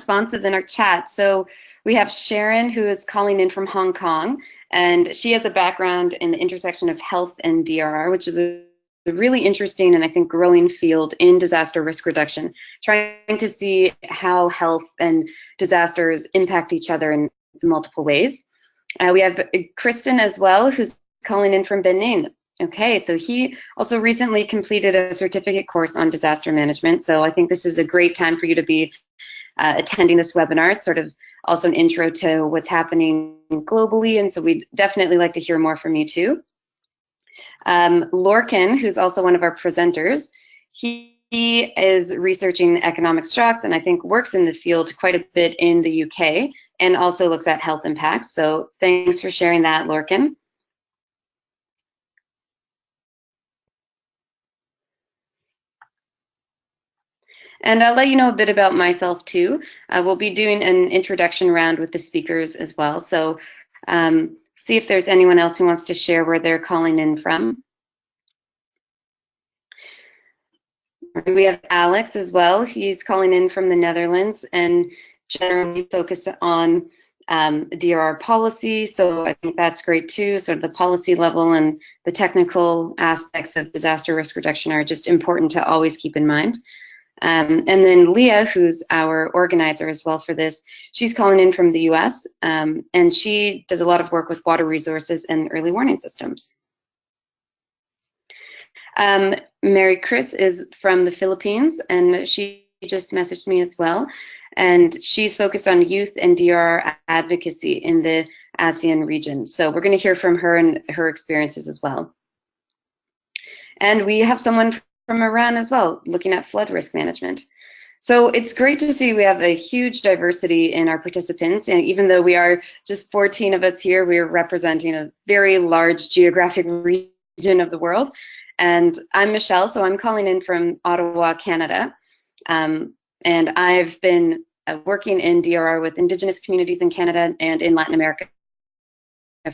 responses in our chat. So we have Sharon, who is calling in from Hong Kong, and she has a background in the intersection of health and DRR, which is a really interesting and I think growing field in disaster risk reduction, trying to see how health and disasters impact each other in multiple ways. We have Kristen as well, who's calling in from Benin. Okay, so he also recently completed a certificate course on disaster management. So I think this is a great time for you to be attending this webinar. It's sort of also an intro to what's happening globally, and so we'd definitely like to hear more from you too. Lorcan, who's also one of our presenters, he is researching economic shocks and I think works in the field quite a bit in the UK and also looks at health impacts. So thanks for sharing that, Lorcan. And I'll let you know a bit about myself too. We'll be doing an introduction round with the speakers as well. So see if there's anyone else who wants to share where they're calling in from. We have Alex as well. He's calling in from the Netherlands and generally focused on DRR policy. So I think that's great too. Sort of the policy level and the technical aspects of disaster risk reduction are just important to always keep in mind. And then Leah, who's our organizer as well for this, she's calling in from the US, and she does a lot of work with water resources and early warning systems. Marikris is from the Philippines, and she just messaged me as well, and she's focused on youth and DRR advocacy in the ASEAN region. So we're going to hear from her and her experiences as well. And we have someone from Iran as well, looking at flood risk management. So it's great to see we have a huge diversity in our participants, and even though we are just 14 of us here, we are representing a very large geographic region of the world. And I'm Michelle, so I'm calling in from Ottawa, Canada. And I've been working in DRR with Indigenous communities in Canada and in Latin America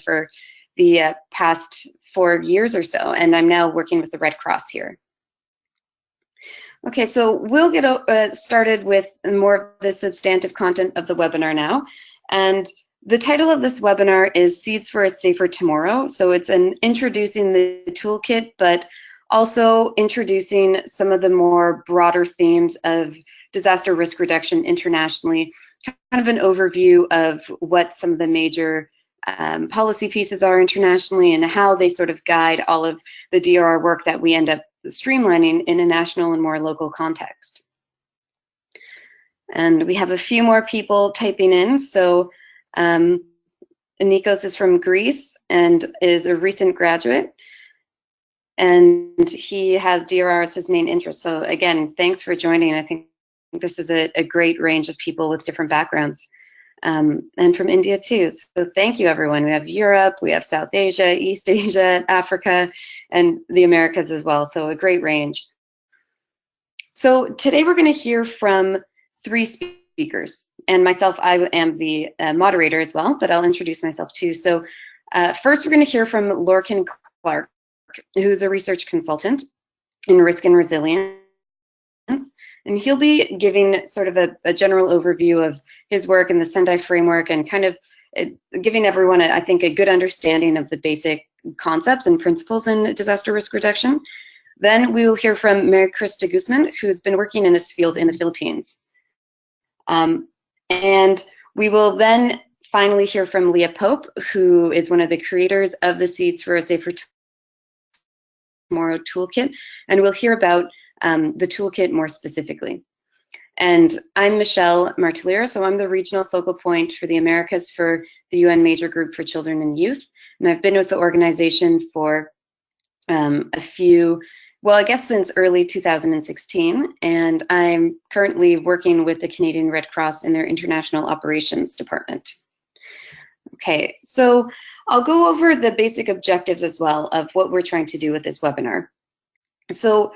for the past 4 years or so, and I'm now working with the Red Cross here. Okay, so we'll get started with more of the substantive content of the webinar now. And the title of this webinar is Seeds for a Safer Tomorrow. So it's an introducing the toolkit, but also introducing some of the more broader themes of disaster risk reduction internationally, kind of an overview of what some of the major policy pieces are internationally and how they sort of guide all of the DRR work that we end up streamlining in a national and more local context. And we have a few more people typing in. So Nikos is from Greece and is a recent graduate, and he has DRR as his main interest. So again, thanks for joining. I think this is a great range of people with different backgrounds, and from India too. So thank you, everyone. We have Europe, we have South Asia, East Asia, Africa, and the Americas as well. So a great range. So today we're going to hear from 3 speakers, and myself, I am the moderator as well, but I'll introduce myself too. So first we're going to hear from Lorcan Clarke, who's a research consultant in risk and resilience. And he'll be giving sort of a general overview of his work in the Sendai Framework and kind of giving everyone, I think, a good understanding of the basic concepts and principles in disaster risk reduction. Then we will hear from Marikris Guzman, who's been working in this field in the Philippines. And we will then finally hear from Leah Pope, who is one of the creators of the Seeds for a Safer Tomorrow toolkit, and we'll hear about the toolkit more specifically. And I'm Michelle Marteleira, so I'm the regional focal point for the Americas for the UN Major Group for Children and Youth. And I've been with the organization for I guess since early 2016, and I'm currently working with the Canadian Red Cross in their International Operations Department. Okay, so I'll go over the basic objectives as well of what we're trying to do with this webinar. So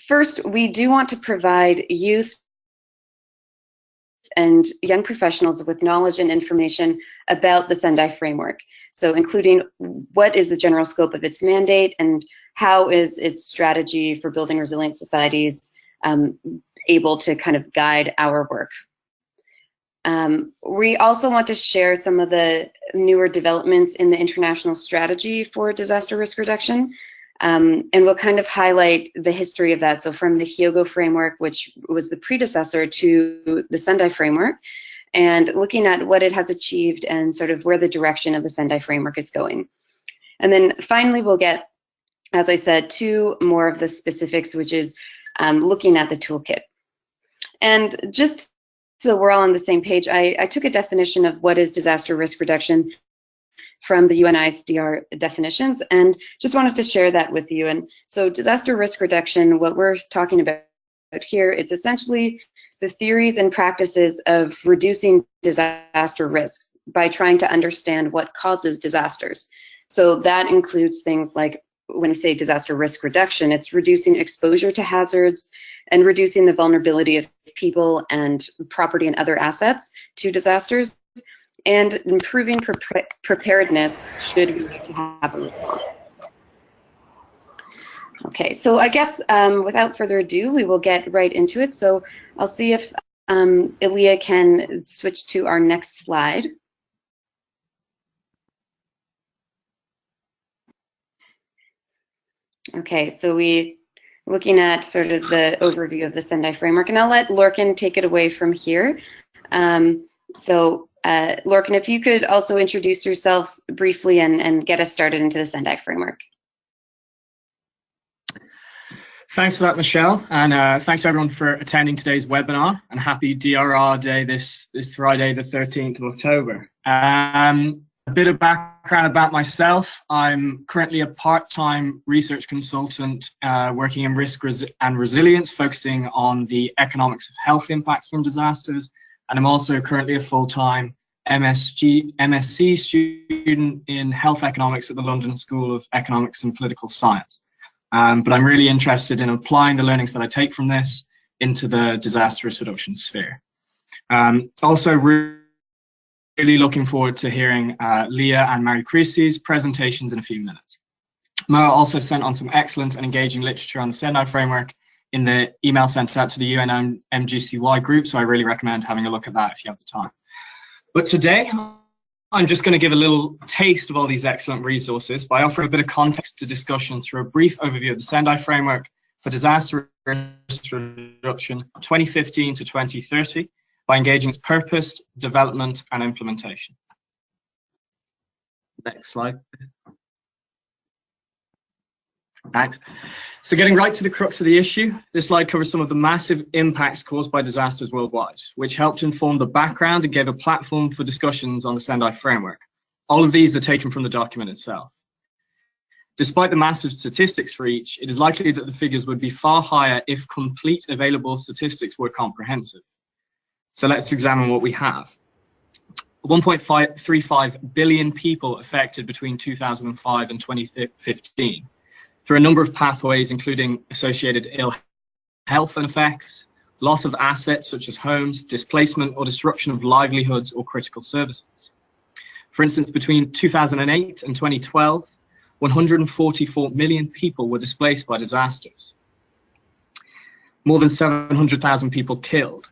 first, we do want to provide youth and young professionals with knowledge and information about the Sendai Framework. So including what is the general scope of its mandate and how is its strategy for building resilient societies able to kind of guide our work. We also want to share some of the newer developments in the international strategy for disaster risk reduction. And we'll kind of highlight the history of that. So from the Hyogo framework, which was the predecessor to the Sendai Framework, and looking at what it has achieved and sort of where the direction of the Sendai Framework is going. And then finally, we'll get, as I said, to more of the specifics, which is looking at the toolkit. And just so we're all on the same page, I took a definition of what is disaster risk reduction from the UN DRR definitions, and just wanted to share that with you. And so disaster risk reduction, what we're talking about here, it's essentially the theories and practices of reducing disaster risks by trying to understand what causes disasters. So that includes things like, when I say disaster risk reduction, it's reducing exposure to hazards and reducing the vulnerability of people and property and other assets to disasters, and improving preparedness should we need to have a response. Okay, so I guess without further ado, we will get right into it. So I'll see if Leah can switch to our next slide. Okay, so looking at sort of the overview of the Sendai Framework, and I'll let Lorcan take it away from here. Lorcan, if you could also introduce yourself briefly and get us started into the Sendai Framework. Thanks for that, Michelle, and thanks everyone for attending today's webinar, and happy DRR Day this Friday, the 13th of October. A bit of background about myself. I'm currently a part-time research consultant working in risk and resilience, focusing on the economics of health impacts from disasters, and I'm also currently a full-time MSc student in health economics at the London School of Economics and Political Science. But I'm really interested in applying the learnings that I take from this into the disaster risk reduction sphere. Also really looking forward to hearing Leah and Marikris's presentations in a few minutes. Mo also sent on some excellent and engaging literature on the Sendai Framework in the email sent out to the UN MGCY group, so I really recommend having a look at that if you have the time. But today, I'm just going to give a little taste of all these excellent resources by offering a bit of context to discussion through a brief overview of the Sendai Framework for Disaster Risk Reduction 2015 to 2030 by engaging its purpose, development, and implementation. Next slide. Thanks. So getting right to the crux of the issue, this slide covers some of the massive impacts caused by disasters worldwide, which helped inform the background and gave a platform for discussions on the Sendai Framework. All of these are taken from the document itself. Despite the massive statistics for each, it is likely that the figures would be far higher if complete available statistics were comprehensive. So let's examine what we have. 1.35 billion people affected between 2005 and 2015. Through a number of pathways, including associated ill health and effects, loss of assets such as homes, displacement or disruption of livelihoods or critical services. For instance, between 2008 and 2012, 144 million people were displaced by disasters. More than 700,000 people killed.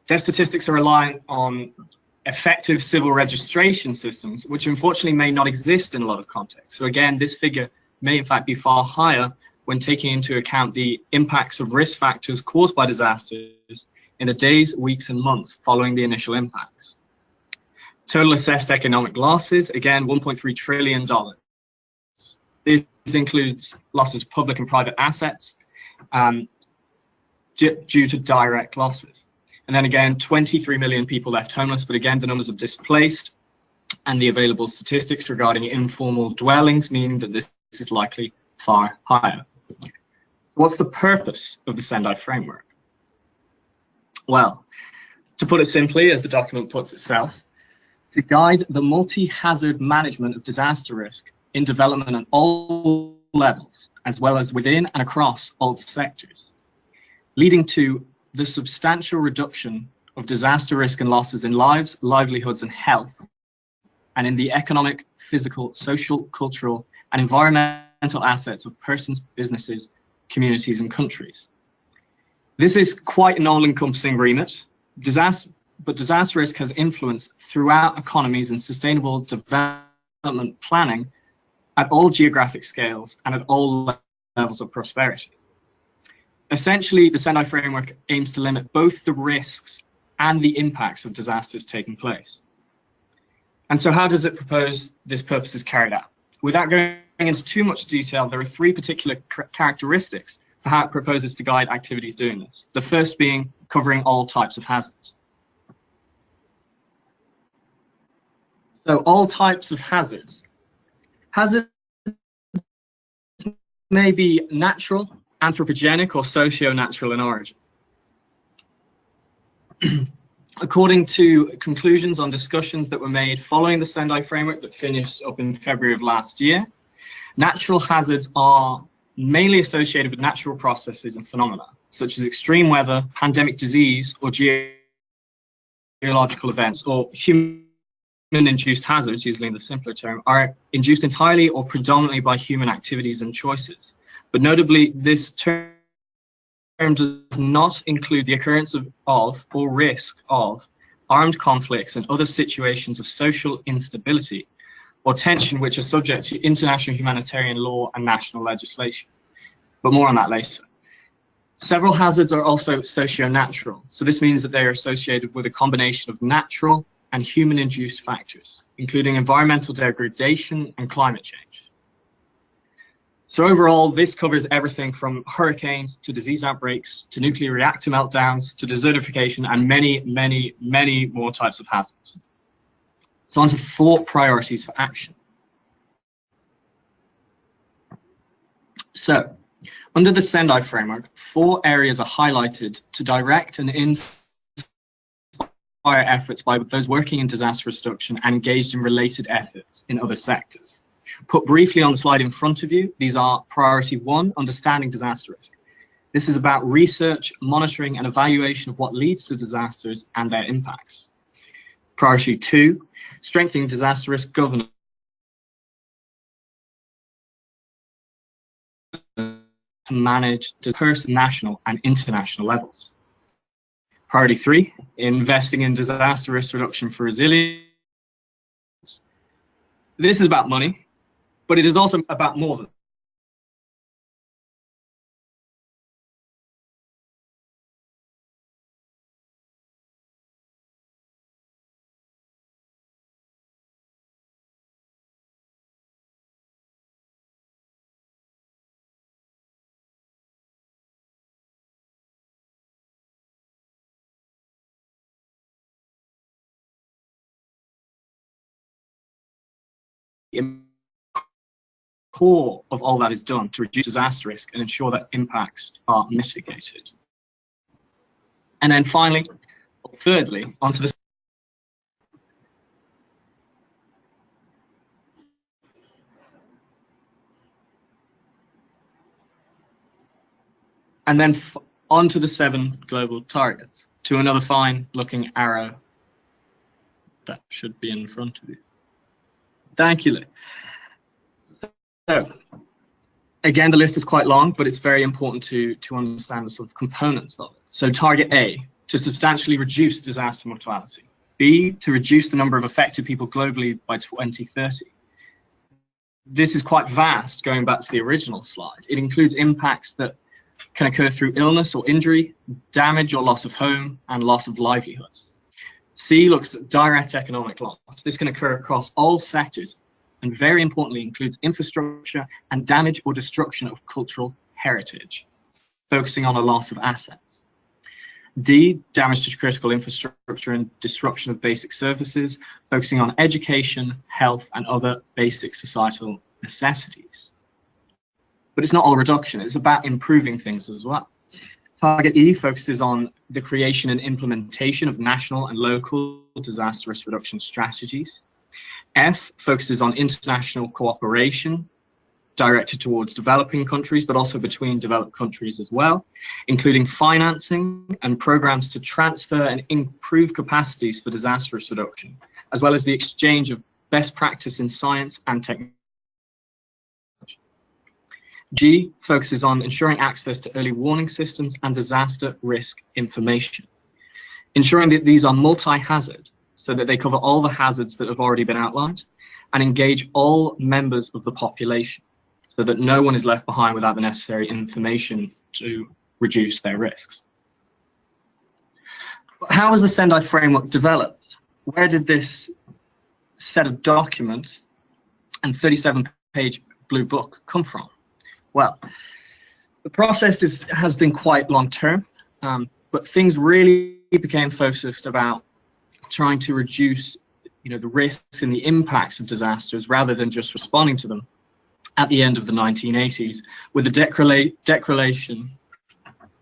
Their statistics are reliant on effective civil registration systems, which unfortunately may not exist in a lot of contexts. So again, this figure may in fact be far higher when taking into account the impacts of risk factors caused by disasters in the days, weeks, and months following the initial impacts. Total assessed economic losses, again, $1.3 trillion. This includes losses of public and private assets due to direct losses. And then again, 23 million people left homeless, but again, the numbers of displaced and the available statistics regarding informal dwellings mean that this is likely far higher. What's the purpose of the Sendai Framework? Well, to put it simply, as the document puts itself, to guide the multi-hazard management of disaster risk in development at all levels, as well as within and across all sectors, leading to the substantial reduction of disaster risk and losses in lives, livelihoods, and health, and in the economic, physical, social, cultural, and environmental assets of persons, businesses, communities, and countries. This is quite an all-encompassing remit. but disaster risk has influence throughout economies and sustainable development planning at all geographic scales and at all levels of prosperity. Essentially, the Sendai Framework aims to limit both the risks and the impacts of disasters taking place. And so how does it propose this purpose is carried out? Without going into too much detail, there are three particular characteristics for how it proposes to guide activities doing this. The first being covering all types of hazards. So all types of hazards. Hazards may be natural, anthropogenic, or socio-natural in origin. According to conclusions on discussions that were made following the Sendai Framework that finished up in February of last year, natural hazards are mainly associated with natural processes and phenomena, such as extreme weather, pandemic disease, or geological events, or human-induced hazards, usually the simpler term, are induced entirely or predominantly by human activities and choices. But notably, this term does not include the occurrence of or risk of armed conflicts and other situations of social instability or tension which are subject to international humanitarian law and national legislation. But more on that later. Several hazards are also socio-natural, so this means that they are associated with a combination of natural and human-induced factors, including environmental degradation and climate change. So overall, this covers everything from hurricanes to disease outbreaks to nuclear reactor meltdowns to desertification and many, many, many more types of hazards. So on to 4 priorities for action. So under the Sendai Framework, 4 areas are highlighted to direct and inspire efforts by those working in disaster reduction and engaged in related efforts in other sectors. Put briefly on the slide in front of you, these are priority 1, understanding disaster risk. This is about research, monitoring, and evaluation of what leads to disasters and their impacts. Priority 2, strengthening disaster risk governance to manage national and international levels. Priority 3, investing in disaster risk reduction for resilience. This is about money, but it is also about more than. Core of all that is done to reduce disaster risk and ensure that impacts are mitigated. And then finally, or thirdly, onto the onto the 7 global targets, to another fine looking arrow that should be in front of you. Thank you, Leah. So, again, the list is quite long, but it's very important to understand the sort of components of it. So target A, to substantially reduce disaster mortality. B, to reduce the number of affected people globally by 2030. This is quite vast, going back to the original slide. It includes impacts that can occur through illness or injury, damage or loss of home, and loss of livelihoods. C looks at direct economic loss. This can occur across all sectors, and very importantly includes infrastructure and damage or destruction of cultural heritage, focusing on a loss of assets. D, damage to critical infrastructure and disruption of basic services, focusing on education, health, and other basic societal necessities. But it's not all reduction, it's about improving things as well. Target E focuses on the creation and implementation of national and local disaster risk reduction strategies. F focuses on international cooperation directed towards developing countries, but also between developed countries as well, including financing and programs to transfer and improve capacities for disaster risk reduction, as well as the exchange of best practice in science and technology. G focuses on ensuring access to early warning systems and disaster risk information. ensuring that these are multi-hazard so that they cover all the hazards that have already been outlined and engage all members of the population so that no one is left behind without the necessary information to reduce their risks. But how was the Sendai Framework developed? Where did this set of documents and 37-page blue book come from? Well, the process has been quite long-term, but things really became focused about trying to reduce the risks and the impacts of disasters rather than just responding to them at the end of the 1980s with the declaration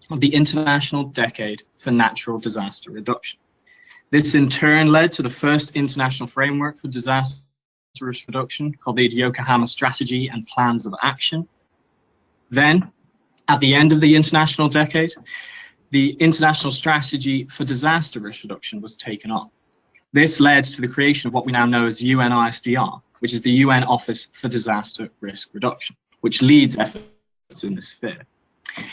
of the International Decade for Natural Disaster Reduction. This in turn led to the first international framework for disaster risk reduction called the Yokohama Strategy and Plans of Action. Then, at the end of the international decade, the International Strategy for Disaster Risk Reduction was taken on. This led to the creation of what we now know as UN ISDR, which is the UN Office for Disaster Risk Reduction, which leads efforts in this sphere.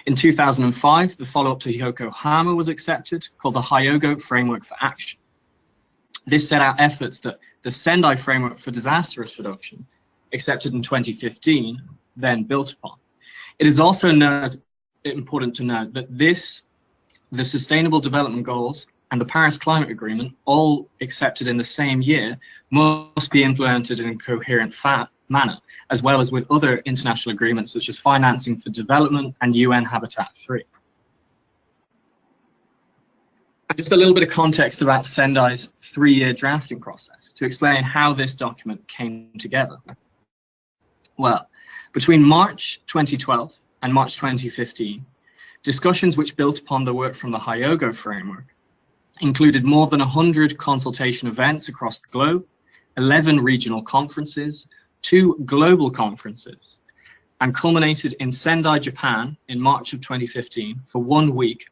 In 2005, the follow-up to Yokohama was accepted, called the Hyogo Framework for Action. This set out efforts that the Sendai Framework for Disaster Risk Reduction, accepted in 2015, then built upon. It is also important to note that the Sustainable Development Goals and the Paris Climate Agreement, all accepted in the same year, must be implemented in a coherent manner, as well as with other international agreements such as Financing for Development and UN Habitat 3. And just a little bit of context about Sendai's 3-year drafting process to explain how this document came together. Well, between March 2012 and March 2015, discussions which built upon the work from the Hyogo framework included more than 100 consultation events across the globe, 11 regional conferences, 2 global conferences, and culminated in Sendai, Japan in March of 2015 for 1 week,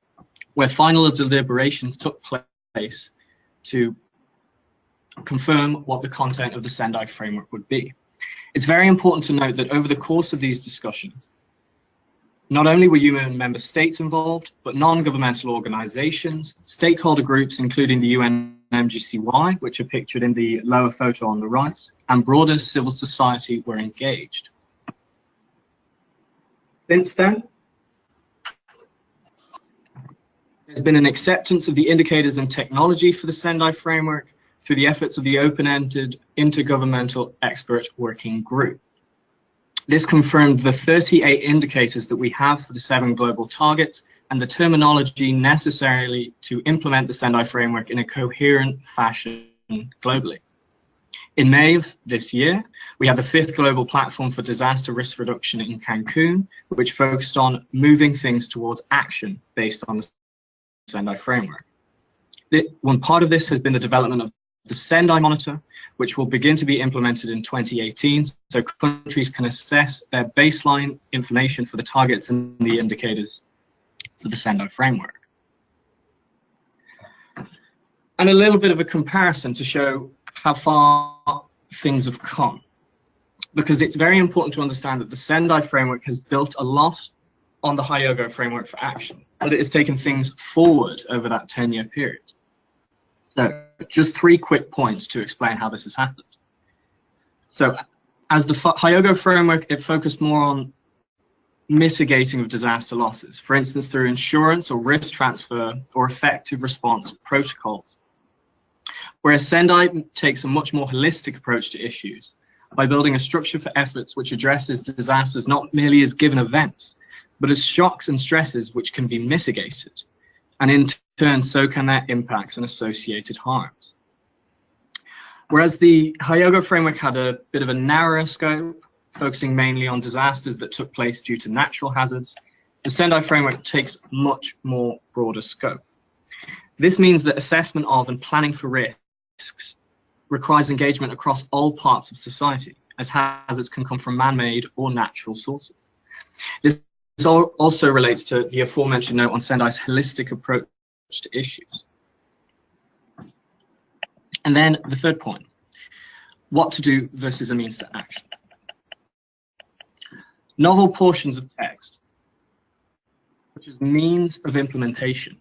where final deliberations took place to confirm what the content of the Sendai framework would be. It's very important to note that over the course of these discussions, not only were UN member states involved, but non-governmental organizations, stakeholder groups, including the UN MGCY, which are pictured in the lower photo on the right, and broader civil society were engaged. Since then, there's been an acceptance of the indicators and technology for the Sendai framework through the efforts of the open-ended intergovernmental expert working group. This confirmed the 38 indicators that we have for the 7 global targets and the terminology necessarily to implement the Sendai framework in a coherent fashion globally. In May of this year, we had the 5th Global Platform for Disaster Risk Reduction in Cancun, which focused on moving things towards action based on the Sendai framework. One part of this has been the development of the Sendai Monitor, which will begin to be implemented in 2018, so countries can assess their baseline information for the targets and the indicators for the Sendai framework. And a little bit of a comparison to show how far things have come, because it's very important to understand that the Sendai framework has built a lot on the Hyogo framework for action, but it has taken things forward over that 10-year period. So just 3 quick points to explain how this has happened. So as the Hyogo framework, it focused more on mitigating of disaster losses, for instance, through insurance or risk transfer or effective response protocols. Whereas Sendai takes a much more holistic approach to issues by building a structure for efforts which addresses disasters not merely as given events, but as shocks and stresses which can be mitigated, and in turn, so can their impacts and associated harms. Whereas the Hyogo framework had a bit of a narrower scope, focusing mainly on disasters that took place due to natural hazards, the Sendai framework takes much more broader scope. This means that assessment of and planning for risks requires engagement across all parts of society, as hazards can come from man-made or natural sources. This also relates to the aforementioned note on Sendai's holistic approach to issues. And then the 3rd point, what to do versus a means to action. Novel portions of text, which is means of implementation,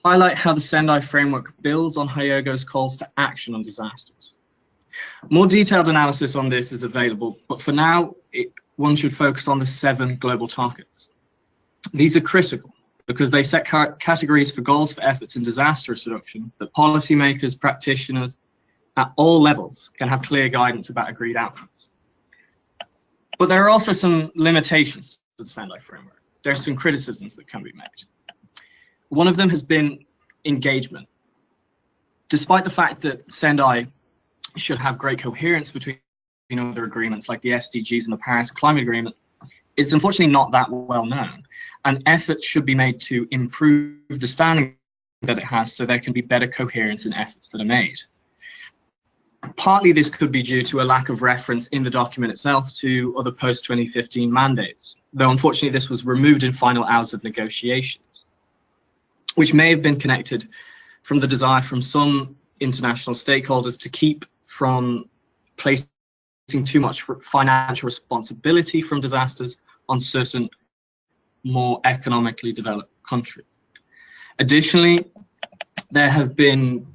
highlight how the Sendai Framework builds on Hyogo's calls to action on disasters. More detailed analysis on this is available, but for now, one should focus on the 7 global targets. These are critical because they set categories for goals for efforts in disaster reduction that policymakers, practitioners at all levels can have clear guidance about agreed outcomes. But there are also some limitations to the Sendai Framework. There are some criticisms that can be made. One of them has been engagement. Despite the fact that Sendai should have great coherence between other agreements like the SDGs and the Paris Climate Agreement, it's unfortunately not that well known, and efforts should be made to improve the standing that it has so there can be better coherence in efforts that are made. Partly this could be due to a lack of reference in the document itself to other post-2015 mandates, though unfortunately this was removed in final hours of negotiations, which may have been connected from the desire from some international stakeholders to keep from placing too much financial responsibility from disasters on certain more economically developed countries. Additionally, there have been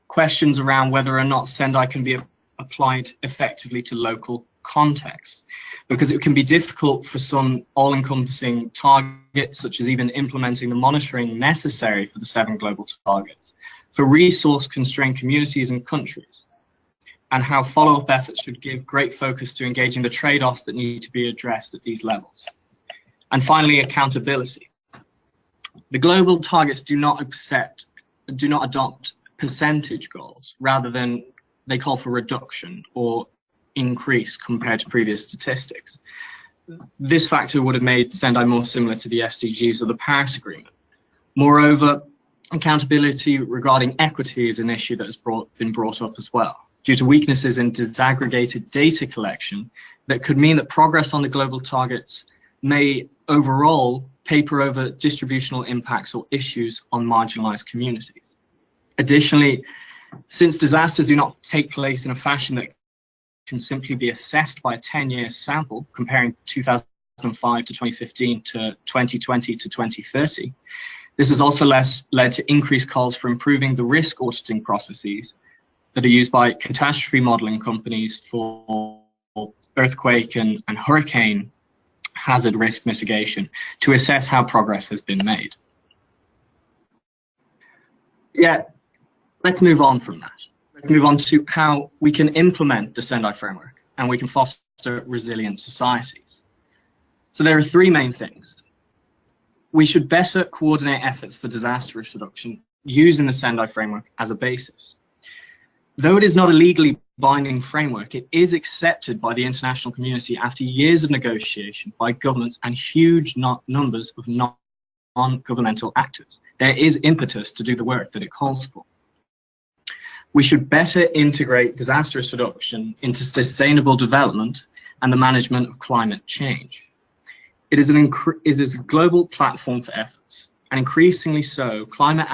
questions around whether or not Sendai can be applied effectively to local contexts, because it can be difficult for some all-encompassing targets, such as even implementing the monitoring necessary for the 7 global targets, for resource-constrained communities and countries, and how follow-up efforts should give great focus to engaging the trade-offs that need to be addressed at these levels. And finally, accountability. The global targets do not adopt percentage goals, rather than they call for reduction or increase compared to previous statistics. This factor would have made Sendai more similar to the SDGs or the Paris Agreement. Moreover, accountability regarding equity is an issue that has been brought up as well, due to weaknesses in disaggregated data collection that could mean that progress on the global targets may overall paper over distributional impacts or issues on marginalized communities. Additionally, since disasters do not take place in a fashion that can simply be assessed by a 10-year sample, comparing 2005 to 2015 to 2020 to 2030, this has also led to increased calls for improving the risk auditing processes that are used by catastrophe modeling companies for earthquake and hurricane hazard risk mitigation to assess how progress has been made. Yeah, let's move on from that. Let's move on to how we can implement the Sendai Framework and we can foster resilient societies. So there are 3 main things. We should better coordinate efforts for disaster risk reduction using the Sendai Framework as a basis. Though it is not a legally binding framework, it is accepted by the international community after years of negotiation by governments and huge numbers of non-governmental actors. There is impetus to do the work that it calls for. We should better integrate disaster risk reduction into sustainable development and the management of climate change. It is a global platform for efforts, and increasingly so, climate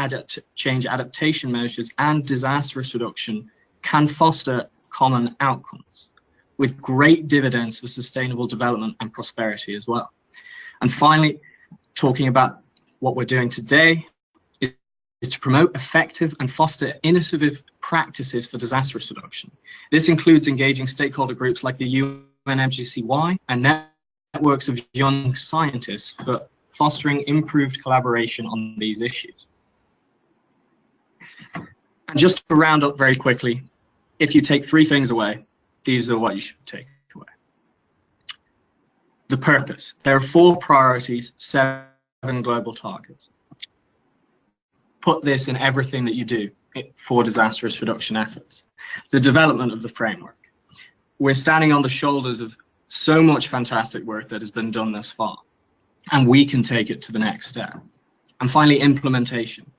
change adaptation measures and disaster risk reduction can foster common outcomes with great dividends for sustainable development and prosperity as well. And finally, talking about what we're doing today is to promote effective and foster innovative practices for disaster risk reduction. This includes engaging stakeholder groups like the UN MGCY and networks of young scientists for fostering improved collaboration on these issues. And just to round up very quickly, if you take 3 things away, these are what you should take away. The purpose. There are 4 priorities, 7 global targets. Put this in everything that you do for disaster risk reduction efforts. The development of the framework. We're standing on the shoulders of so much fantastic work that has been done thus far, and we can take it to the next step. And finally, implementation.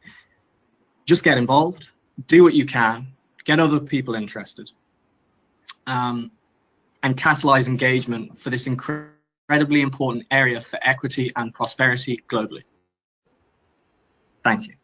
Just get involved, do what you can, get other people interested, and catalyze engagement for this incredibly important area for equity and prosperity globally. Thank you.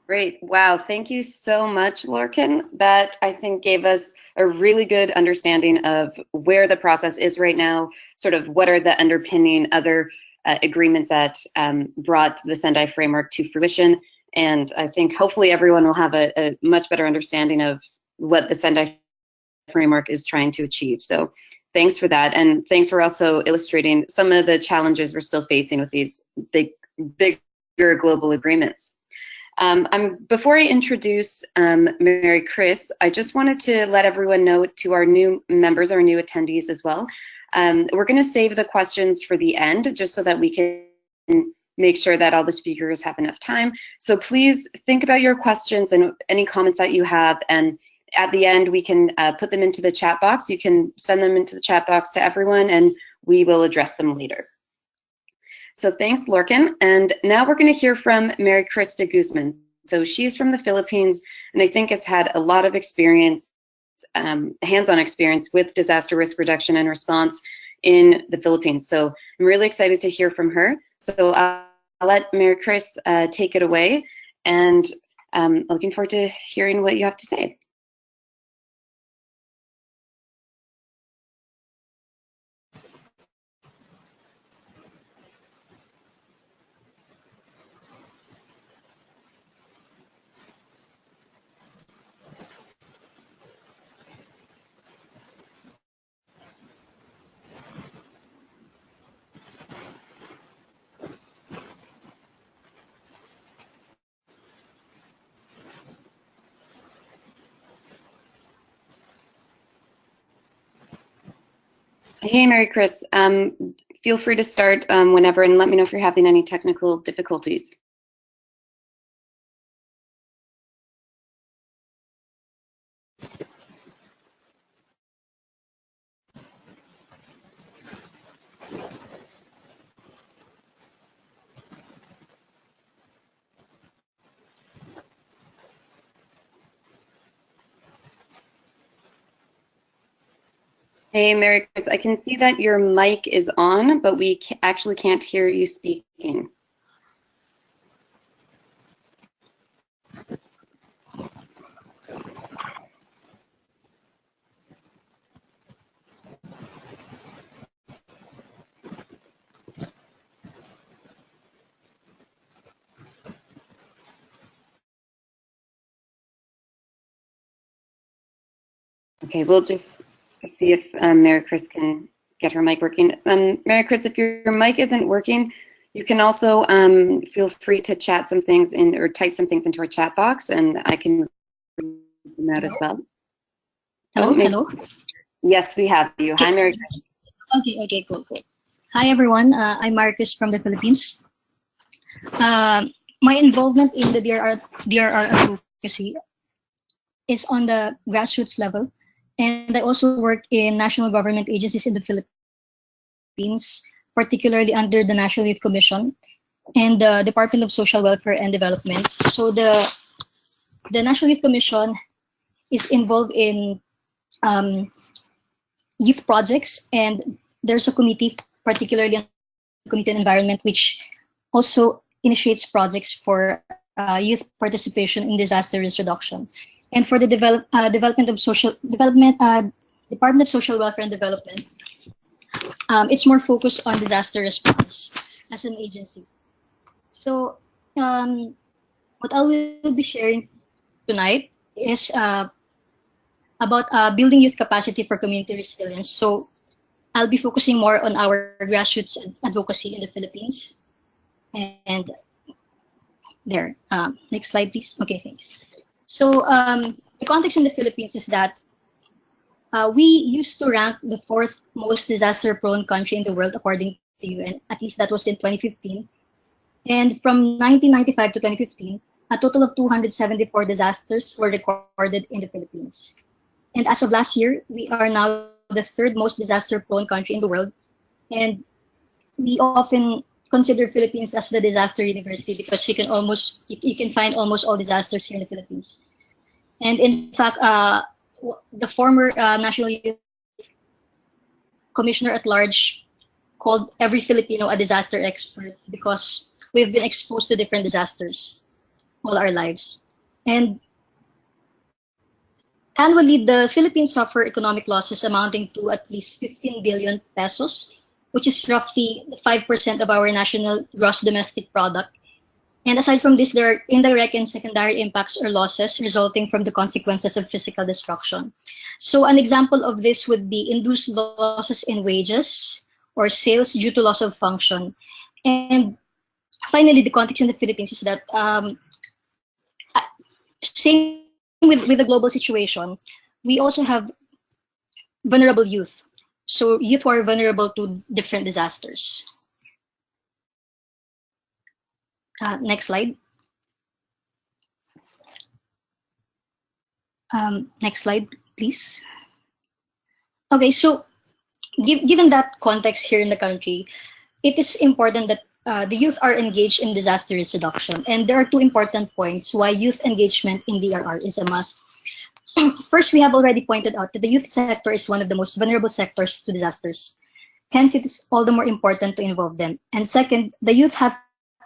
Great. Wow. Thank you so much, Lorcan. That, I think, gave us a really good understanding of where the process is right now, sort of what are the underpinning other agreements that brought the Sendai Framework to fruition. And I think hopefully everyone will have a much better understanding of what the Sendai Framework is trying to achieve. So thanks for that. And thanks for also illustrating some of the challenges we're still facing with these bigger global agreements. Before I introduce Marikris, I just wanted to let everyone know, to our new members, our new attendees as well, we're going to save the questions for the end, just so that we can make sure that all the speakers have enough time. So please think about your questions and any comments that you have, and at the end we can put them into the chat box. You can send them into the chat box to everyone, and we will address them later. So thanks, Lorcan. And now we're going to hear from Marikris Guzman. So she's from the Philippines, and I think has had a lot of experience, hands-on experience with disaster risk reduction and response in the Philippines. So I'm really excited to hear from her. So I'll let Marikris take it away, and looking forward to hearing what you have to say. Hey, Marikris. Feel free to start whenever, and let me know if you're having any technical difficulties. Hey, Marikris, I can see that your mic is on, but we actually can't hear you speaking. Okay, we'll just see if Marikris can get her mic working. Marikris, if your mic isn't working, you can also feel free to chat some things in, or type some things into our chat box, and I can read them out as well. Hello, hello. Yes, we have you. Okay. Hi, Marikris. Okay, cool. Hi, everyone. I'm Marikris from the Philippines. My involvement in the DRR advocacy is on the grassroots level, and I also work in national government agencies in the Philippines, particularly under the National Youth Commission and the Department of Social Welfare and Development. So the National Youth Commission is involved in youth projects, and there's a committee, particularly on Committee on Environment, which also initiates projects for youth participation in disaster risk reduction. And for the Department of Social Welfare and Development, it's more focused on disaster response as an agency. So what I will be sharing tonight is about building youth capacity for community resilience. So I'll be focusing more on our grassroots advocacy in the Philippines. And there, next slide, please. Okay, thanks. So the context in the Philippines is that we used to rank the 4th most disaster-prone country in the world according to UN. At least that was in 2015. And from 1995 to 2015, a total of 274 disasters were recorded in the Philippines. And as of last year, we are now the 3rd most disaster-prone country in the world. And we often consider Philippines as the disaster university because you can find almost all disasters here in the Philippines. And in fact, the former National Youth Commissioner at Large called every Filipino a disaster expert because we've been exposed to different disasters all our lives. And annually, the Philippines suffer economic losses amounting to at least 15 billion pesos which is roughly 5% of our national gross domestic product. And aside from this, there are indirect and secondary impacts or losses resulting from the consequences of physical destruction. So an example of this would be induced losses in wages or sales due to loss of function. And finally, the context in the Philippines is that same with the global situation, we also have vulnerable youth. So youth who are vulnerable to different disasters. Next slide. Next slide, please. Okay, so given that context here in the country, it is important that the youth are engaged in disaster risk reduction. And there are two important points why youth engagement in DRR is a must. First, we have already pointed out that the youth sector is one of the most vulnerable sectors to disasters. Hence, it is all the more important to involve them. And second, the youth have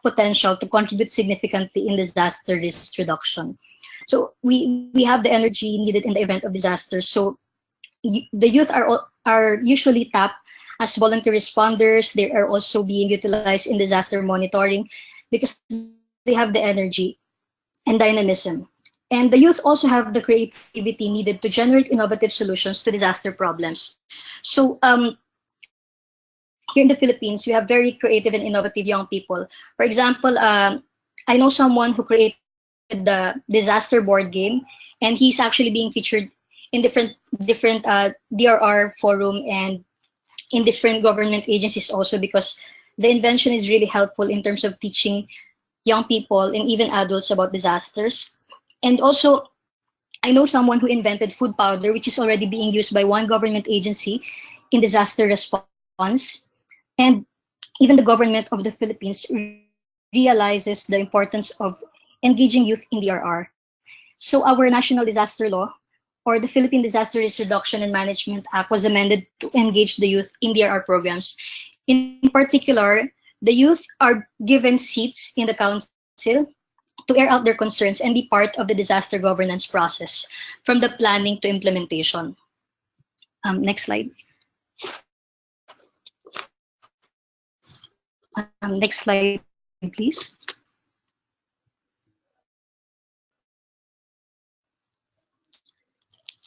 potential to contribute significantly in disaster risk reduction. So we have the energy needed in the event of disaster. So the youth are usually tapped as volunteer responders. They are also being utilized in disaster monitoring because they have the energy and dynamism. And the youth also have the creativity needed to generate innovative solutions to disaster problems. So here in the Philippines, we have very creative and innovative young people. For example, I know someone who created the disaster board game, and he's actually being featured in different DRR forum and in different government agencies also, because the invention is really helpful in terms of teaching young people and even adults about disasters. And also, I know someone who invented food powder, which is already being used by one government agency in disaster response. And even the government of the Philippines realizes the importance of engaging youth in DRR. So our National Disaster Law, or the Philippine Disaster Risk Reduction and Management Act, was amended to engage the youth in DRR programs. In particular, the youth are given seats in the council to air out their concerns and be part of the disaster governance process, from the planning to implementation. Next slide. Next slide, please.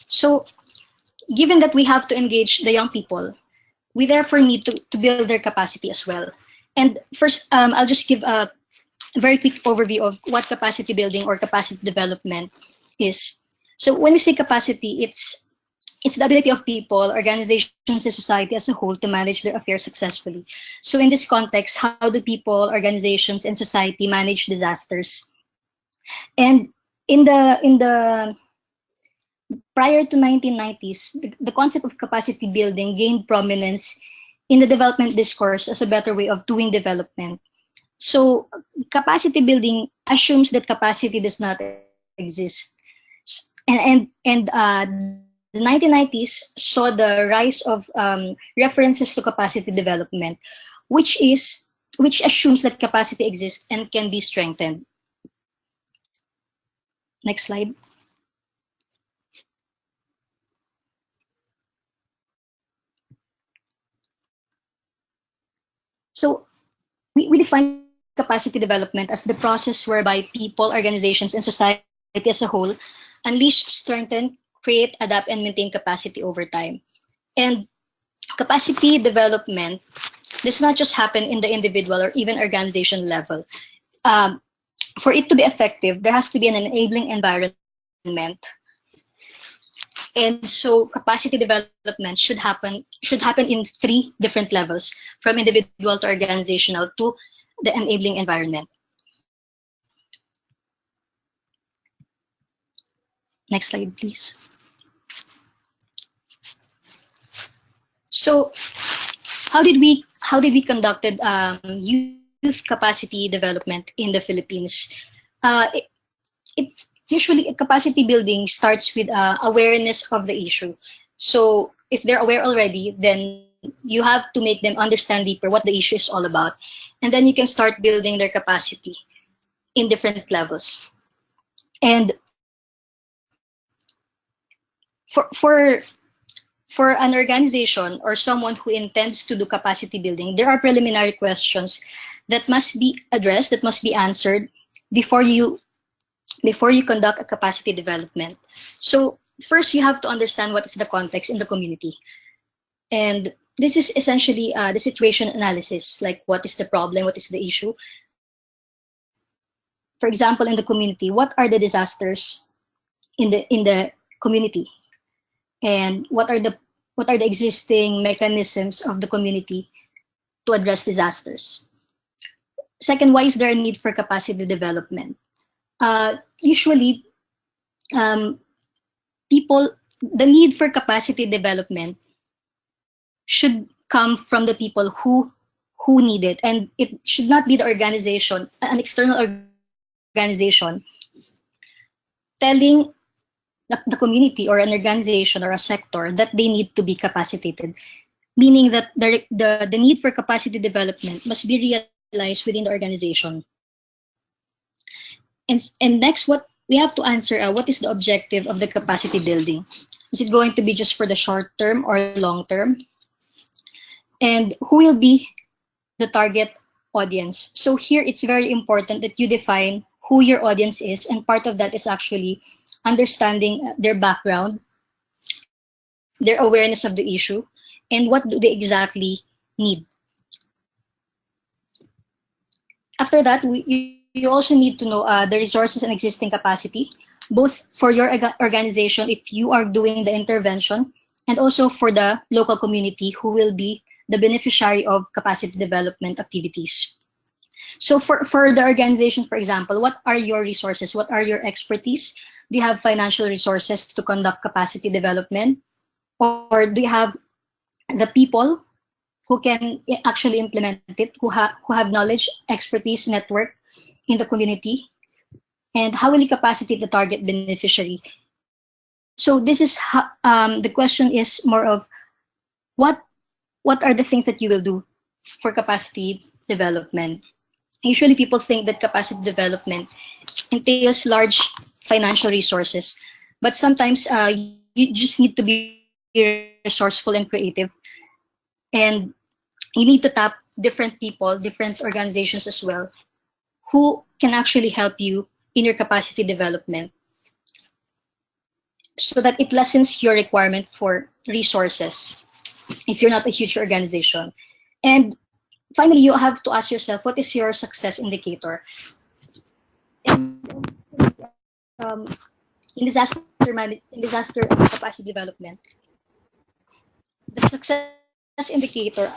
So, given that we have to engage the young people, we therefore need to build their capacity as well. And first, I'll just give a very quick overview of what capacity building or capacity development is. So when we say capacity, it's the ability of people, organizations, and society as a whole to manage their affairs successfully. So in this context, how do people, organizations, and society manage disasters? And in the prior to 1990s, the concept of capacity building gained prominence in the development discourse as a better way of doing development. So capacity building assumes that capacity does not exist. And the 1990s saw the rise of references to capacity development, which assumes that capacity exists and can be strengthened. Next slide. So we define capacity development as the process whereby people, organizations, and society as a whole unleash, strengthen, create, adapt, and maintain capacity over time. And capacity development does not just happen in the individual or even organization level. For it to be effective, there has to be an enabling environment. And so capacity development should happen in three different levels, from individual to organizational to the enabling environment. Next slide, please. So how did we conducted youth capacity development in the Philippines? Usually capacity building starts with awareness of the issue. So if they're aware already, then you have to make them understand deeper what the issue is all about. And then you can start building their capacity in different levels. And for for an organization or someone who intends to do capacity building, there are preliminary questions that must be addressed, that must be answered before you conduct a capacity development. So first, you have to understand what is the context in the community. And this is essentially the situation analysis, like what is the problem, what is the issue. For example, in the community, what are the disasters in the community? And what are the existing mechanisms of the community to address disasters? Second, why is there a need for capacity development? Usually, the need for capacity development should come from the people who need it, and it should not be the organization, an external organization, telling the community or an organization or a sector that they need to be capacitated, meaning that the need for capacity development must be realized within the organization. And next, what we have to answer, what is the objective of the capacity building? Is it going to be just for the short term or long term? And who will be the target audience? So here it's very important that you define who your audience is, and part of that is actually understanding their background, their awareness of the issue, and what do they exactly need. After that, you also need to know the resources and existing capacity, both for your organization if you are doing the intervention, and also for the local community who will be the beneficiary of capacity development activities. So for the organization, for example, what are your resources? What are your expertise? Do you have financial resources to conduct capacity development? Or do you have the people who can actually implement it, who have knowledge, expertise, network in the community? And how will you capacitate the target beneficiary? So this is the question is more of what are the things that you will do for capacity development? Usually people think that capacity development entails large financial resources, but sometimes you just need to be resourceful and creative, and you need to tap different people, different organizations as well, who can actually help you in your capacity development, so that it lessens your requirement for resources if you're not a huge organization. And finally, you have to ask yourself, what is your success indicator? And, in disaster capacity development, the success indicator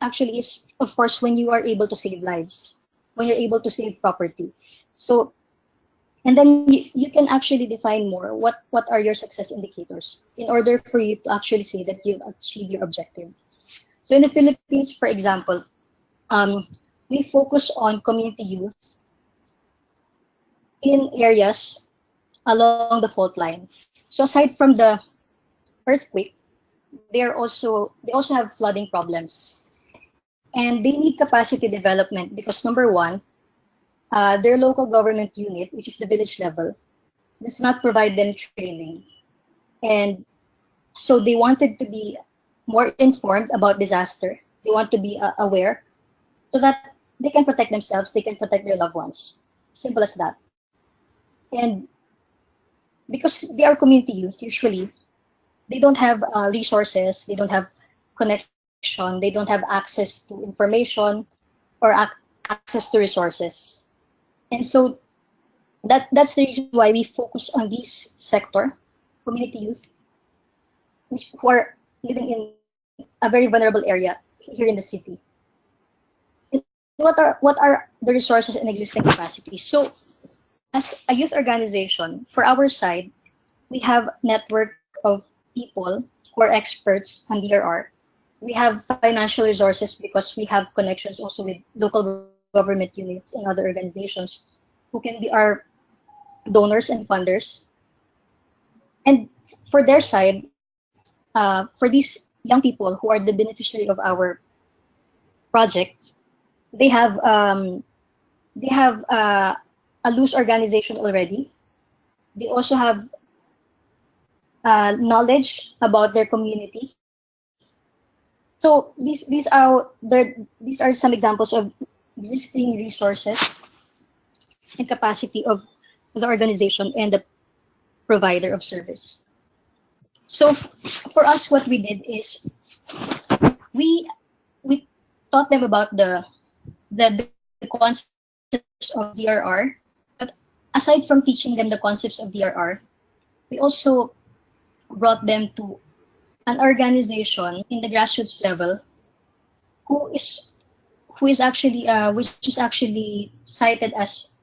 actually is, of course, when you are able to save lives, when you're able to save property. So, and then you can actually define more what are your success indicators in order for you to actually say that you've achieved your objective. So in the Philippines, for example, we focus on community youth in areas along the fault line. So aside from the earthquake, they also have flooding problems, and they need capacity development because number one, their local government unit, which is the village level, does not provide them training, and so they wanted to be more informed about disaster. They want to be aware, so that they can protect themselves, they can protect their loved ones. Simple as that. And because they are community youth, usually they don't have resources, they don't have connection, they don't have access to information or access to resources. And so that's the reason why we focus on this sector, community youth, who are living in a very vulnerable area here in the city. And what are the resources and existing capacities? So as a youth organization, for our side, we have network of people who are experts on DRR. We have financial resources because we have connections also with local government units and other organizations who can be our donors and funders. And for their side, for these young people who are the beneficiary of our project, they have a loose organization already. They also have knowledge about their community. So these are some examples of existing resources and capacity of the organization and the provider of service. So for us, what we did is we taught them about the concepts of DRR. But aside from teaching them the concepts of DRR, we also brought them to an organization in the grassroots level who is actually which is actually cited as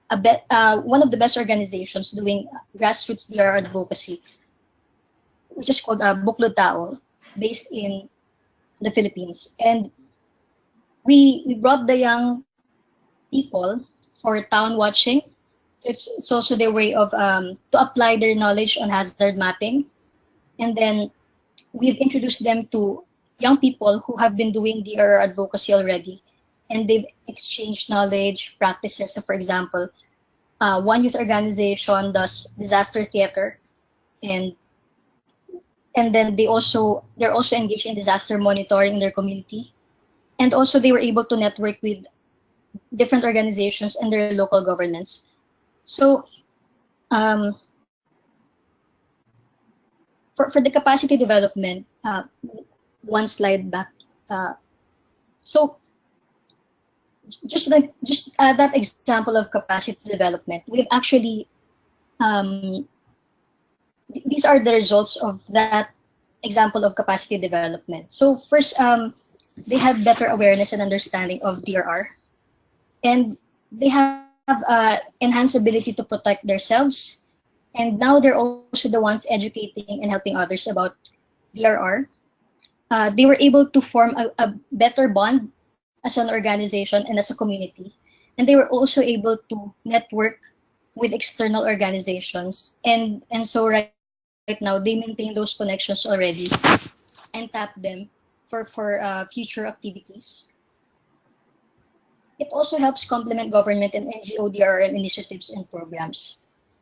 one of the best organizations doing grassroots DRR advocacy, which is called Buklod Tao, based in the Philippines. And we brought the young people for town watching. It's also their way of to apply their knowledge on hazard mapping. And then we've introduced them to young people who have been doing DRR advocacy already, and they've exchanged knowledge, practices. So for example, one youth organization does disaster theater, and then they're also engaged in disaster monitoring in their community, and also they were able to network with different organizations and their local governments. So for the capacity development, one slide back. So just that example of capacity development, we've actually these are the results of that example of capacity development. So first, they have better awareness and understanding of DRR, and they have enhanced ability to protect themselves. And now they're also the ones educating and helping others about DRR. They were able to form a better bond as an organization and as a community. And they were also able to network with external organizations. And so right now, they maintain those connections already and tap them for future activities. It also helps complement government and NGO DRR initiatives and programs.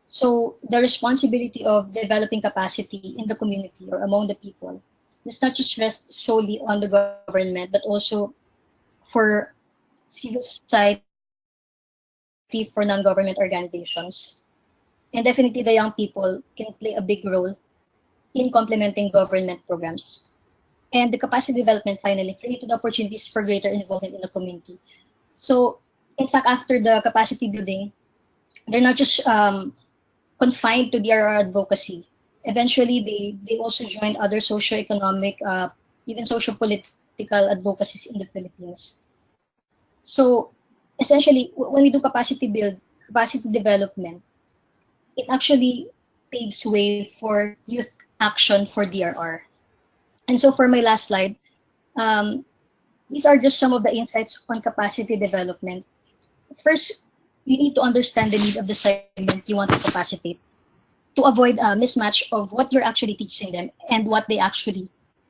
So the responsibility of developing capacity in the community or among the people does not just rest solely on the government, but also for civil society, for non-government organizations. And definitely the young people can play a big role in complementing government programs. And the capacity development finally created opportunities for greater involvement in the community. So in fact, after the capacity building, they're not just confined to DRR advocacy. Eventually, they also joined other socio-economic, even socio-political advocacies in the Philippines. So essentially, when we do capacity development, it actually paves way for youth action for DRR. And so for my last slide, these are just some of the insights on capacity development. First, you need to understand the need of the segment you want to capacitate to avoid a mismatch of what you're actually teaching them and what they actually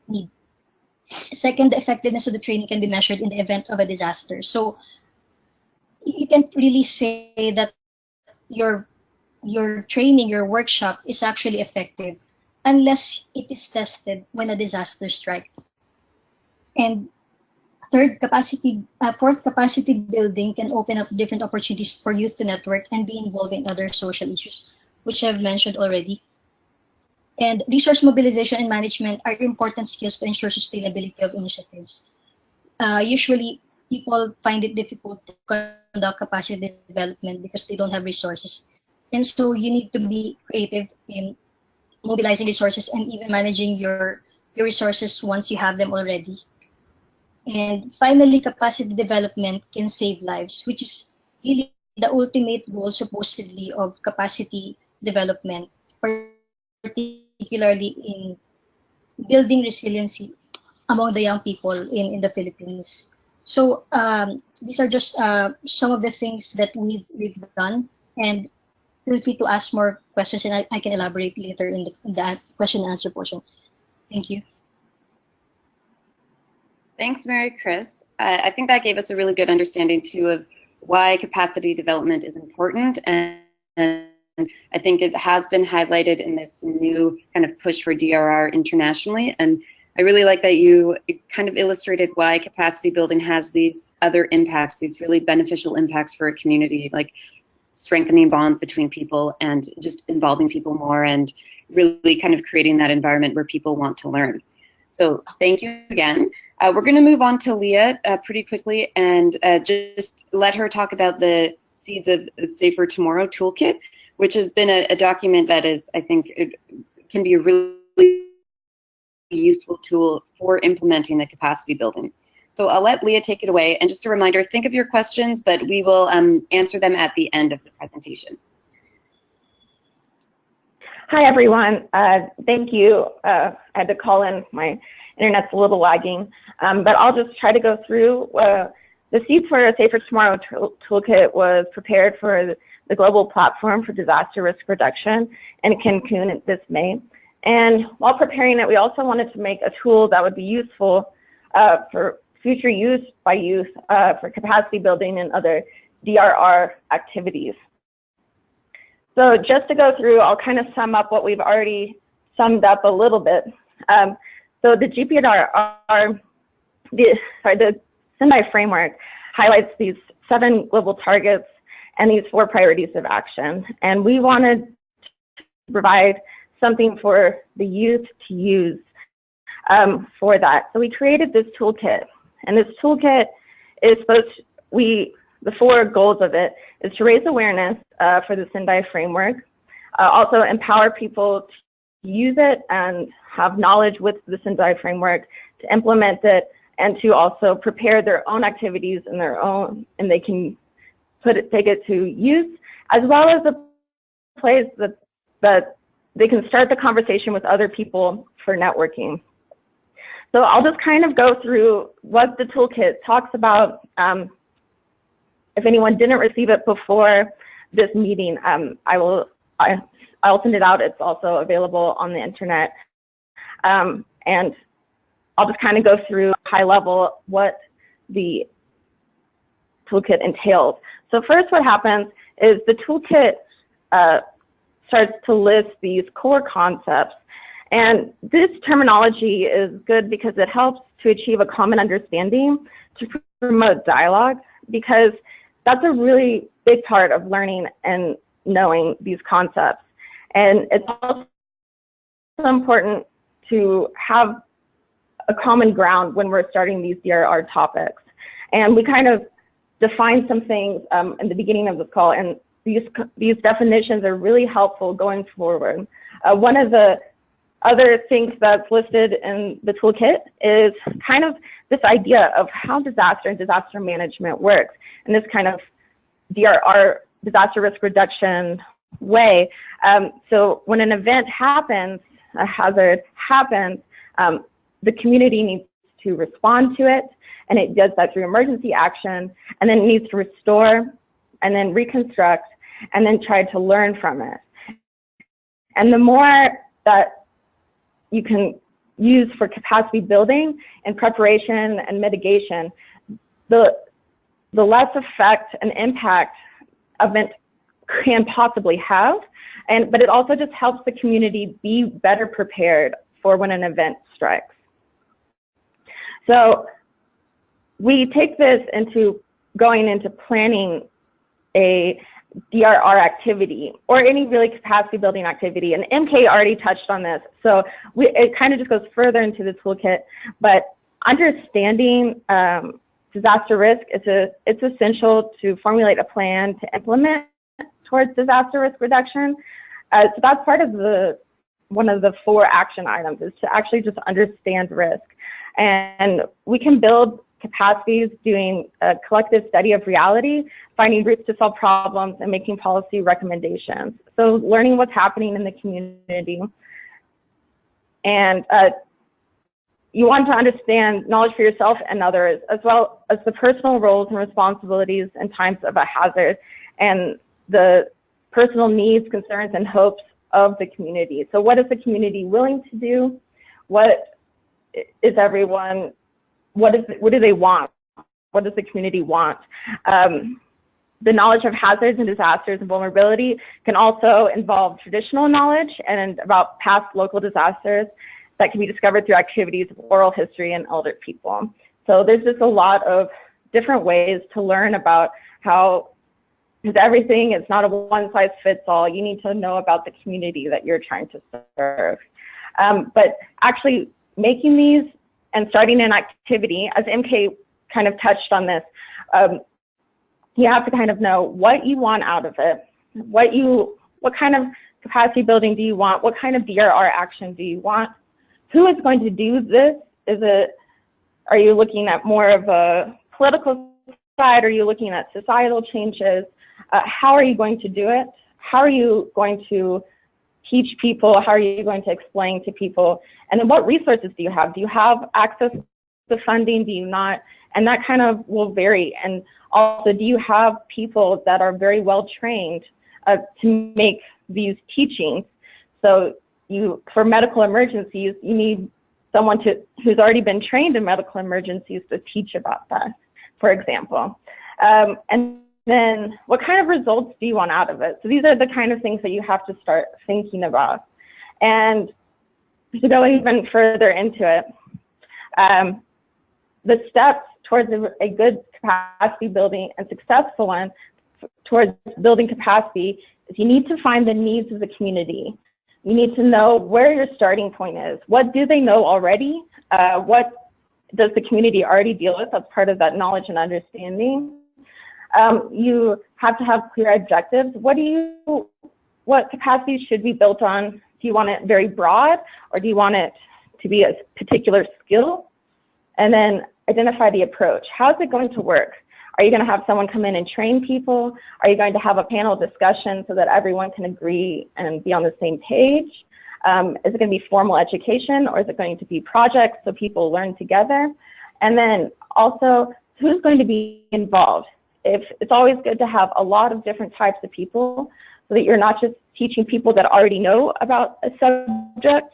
need. Second, the effectiveness of the training can be measured in the event of a disaster. So you can't really say that your training, your workshop is actually effective unless it is tested when a disaster strikes. And fourth, capacity building can open up different opportunities for youth to network and be involved in other social issues, which I've mentioned already. And resource mobilization and management are important skills to ensure sustainability of initiatives. Usually, people find it difficult to conduct capacity development because they don't have resources. And so you need to be creative in mobilizing resources and even managing your resources once you have them already. And finally, capacity development can save lives, which is really the ultimate goal, supposedly, of capacity development, particularly in building resiliency among the young people in the Philippines. So these are just some of the things that we've done, and feel free to ask more questions, and I can elaborate later in the question and answer portion. Thank you. Thanks, Marikris. I think that gave us a really good understanding too of why capacity development is important and I think it has been highlighted in this new kind of push for DRR internationally. And I really like that you kind of illustrated why capacity building has these other impacts, these really beneficial impacts for a community, like strengthening bonds between people and just involving people more and really kind of creating that environment where people want to learn. So thank you again. We're going to move on to Leah pretty quickly and just let her talk about the Seeds of a Safer Tomorrow Toolkit, which has been a document that is, I think, it can be a really useful tool for implementing the capacity building. So I'll let Leah take it away. And just a reminder, think of your questions, but we will answer them at the end of the presentation. Hi, everyone. Thank you. I had to call in. My internet's a little lagging, but I'll just try to go through. The Seeds for a Safer Tomorrow Toolkit was prepared for the Global Platform for Disaster Risk Reduction in Cancun this May. And while preparing it, we also wanted to make a tool that would be useful for future use by youth for capacity building and other DRR activities. So just to go through, I'll kind of sum up what we've already summed up a little bit. So the GPDRR, the Sendai Framework highlights these 7 global targets and these 4 priorities of action. And we wanted to provide something for the youth to use for that. So we created this toolkit. And this toolkit is the 4 goals of it is to raise awareness for the Sendai Framework, also empower people to use it and have knowledge with the Sendai Framework to implement it, and to also prepare their own activities and and they can take it to use, as well as a place that they can start the conversation with other people for networking. So I'll just kind of go through what the toolkit talks about. If anyone didn't receive it before this meeting, I'll send it out. It's also available on the internet. And I'll just kind of go through high level what the toolkit entails. So first what happens is the toolkit starts to list these core concepts. And this terminology is good because it helps to achieve a common understanding, to promote dialogue, because that's a really big part of learning and knowing these concepts. And it's also important to have a common ground when we're starting these DRR topics. And we kind of define some things in the beginning of this call, and these definitions are really helpful going forward. One of the other things that's listed in the toolkit is kind of this idea of how disaster and disaster management works in this kind of DRR, disaster risk reduction way. So when an event happens, a hazard happens, the community needs to respond to it, and it does that through emergency action, and then it needs to restore and then reconstruct and then try to learn from it. And the more that you can use for capacity building and preparation and mitigation, the less effect and impact event can possibly have. But it also just helps the community be better prepared for when an event strikes. So we take this into going into planning a DRR activity or any really capacity building activity. And MK already touched on this. So it kind of just goes further into the toolkit, but understanding disaster risk, it's essential to formulate a plan to implement towards disaster risk reduction. So that's part of one of the 4 action items, is to actually just understand risk. And we can build capacities doing a collective study of reality, finding routes to solve problems, and making policy recommendations. So learning what's happening in the community. And you want to understand knowledge for yourself and others, as well as the personal roles and responsibilities in times of a hazard, and the personal needs, concerns, and hopes of the community. So what is the community willing to do? What is everyone, what do they want? What does the community want? the knowledge of hazards and disasters and vulnerability can also involve traditional knowledge and about past local disasters that can be discovered through activities of oral history and elder people. So there's just a lot of different ways to learn about how, because everything is not a one-size-fits-all. You need to know about the community that you're trying to serve. But actually making these and starting an activity, as MK kind of touched on this, you have to kind of know what you want out of it, what kind of capacity building do you want, what kind of DRR action do you want, who is going to do this? Are you looking at more of a political side? Are you looking at societal changes? How are you going to do it? How are you going to teach people? How are you going to explain to people? And then what resources do you have? Do you have access to funding? Do you not? And that kind of will vary. And also, do you have people that are very well trained to make these teachings? So for medical emergencies, you need someone who's already been trained in medical emergencies to teach about that, for example. And then what kind of results do you want out of it? So these are the kind of things that you have to start thinking about. And to go even further into it, the steps towards a good capacity building and successful one towards building capacity is you need to find the needs of the community. You need to know where your starting point is. What do they know already? What does the community already deal with? That's part of that knowledge and understanding. You have to have clear objectives. What capacity should be built on? Do you want it very broad, or do you want it to be a particular skill? And then identify the approach. How is it going to work? Are you going to have someone come in and train people? Are you going to have a panel discussion so that everyone can agree and be on the same page? Is it going to be formal education, or is it going to be projects so people learn together? And then also, who's going to be involved? It's always good to have a lot of different types of people so that you're not just teaching people that already know about a subject,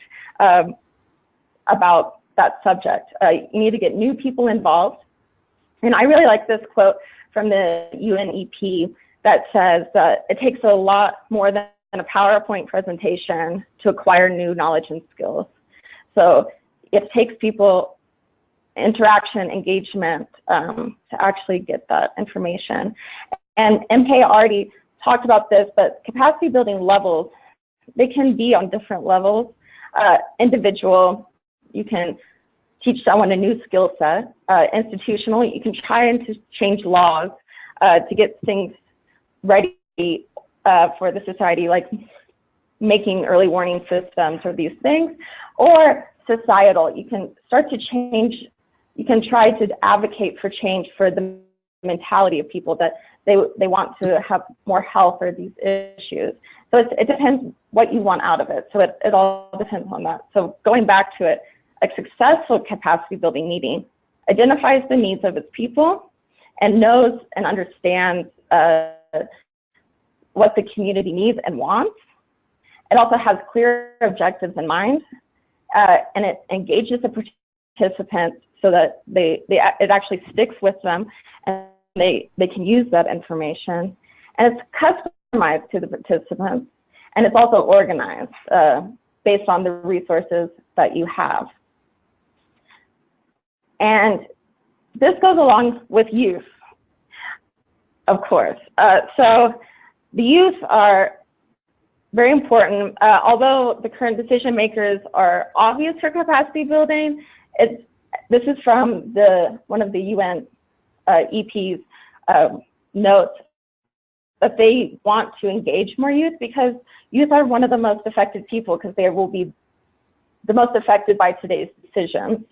about that subject. You need to get new people involved. And I really like this quote from the UNEP that says that it takes a lot more than a PowerPoint presentation to acquire new knowledge and skills. So it takes people interaction, engagement to actually get that information. And MK already talked about this, but capacity building levels, they can be on different levels. Individual, you can teach someone a new skill set. Institutional, you can try and to change laws to get things ready for the society, like making early warning systems or these things. Or societal, you can start to change, you can try to advocate for change for the mentality of people that they want to have more health or these issues. So it depends what you want out of it. So it all depends on that. So going back to it, a successful capacity building meeting identifies the needs of its people and knows and understands what the community needs and wants. It also has clear objectives in mind, and it engages the participants so that it actually sticks with them and they can use that information. And it's customized to the participants, and it's also organized based on the resources that you have. And this goes along with youth, of course. So the youth are very important. Although the current decision makers are obvious for capacity building, this is from one of the UN EP's notes that they want to engage more youth because youth are one of the most affected people because they will be the most affected by today's decisions.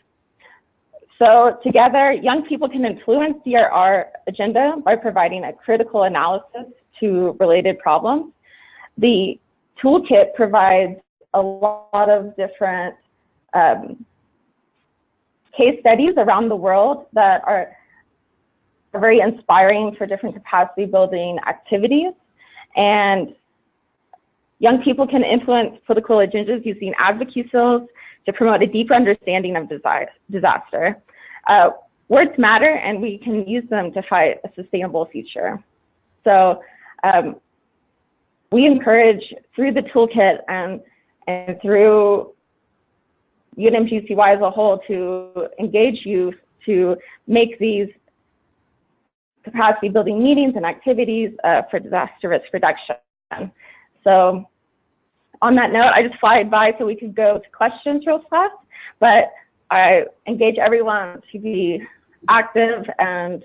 So together, young people can influence DRR agenda by providing a critical analysis to related problems. The toolkit provides a lot of different case studies around the world that are very inspiring for different capacity building activities. And young people can influence political agendas using advocacy skills to promote a deeper understanding of disaster. Words matter, and we can use them to fight a sustainable future. So we encourage through the toolkit and through UN MGCY as a whole to engage youth to make these capacity building meetings and activities for disaster risk reduction. So on that note, I just flied by so we could go to questions real fast, but I engage everyone to be active and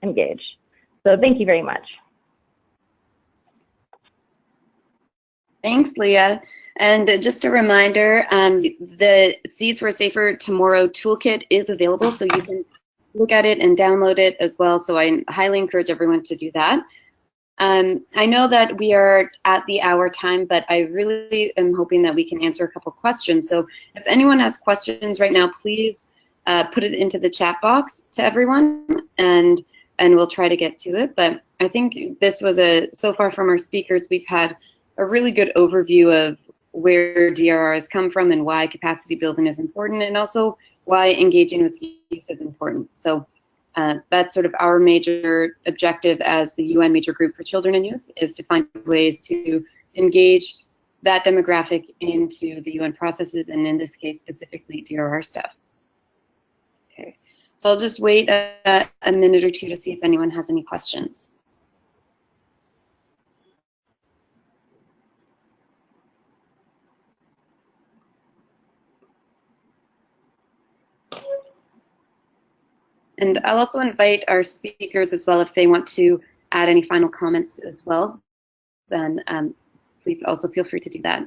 engaged. So thank you very much. Thanks, Leah. And just a reminder, the Seeds for a Safer Tomorrow toolkit is available, so you can look at it and download it as well. So I highly encourage everyone to do that. I know that we are at the hour time, but I really am hoping that we can answer a couple questions. So if anyone has questions right now, please put it into the chat box to everyone, and we'll try to get to it. But I think this was so far from our speakers, we've had a really good overview of where DRR has come from and why capacity building is important, and also why engaging with youth is important. So that's sort of our major objective as the UN Major Group for Children and Youth, is to find ways to engage that demographic into the UN processes, and in this case, specifically DRR stuff. Okay, so I'll just wait a minute or two to see if anyone has any questions. And I'll also invite our speakers as well, if they want to add any final comments as well, then please also feel free to do that.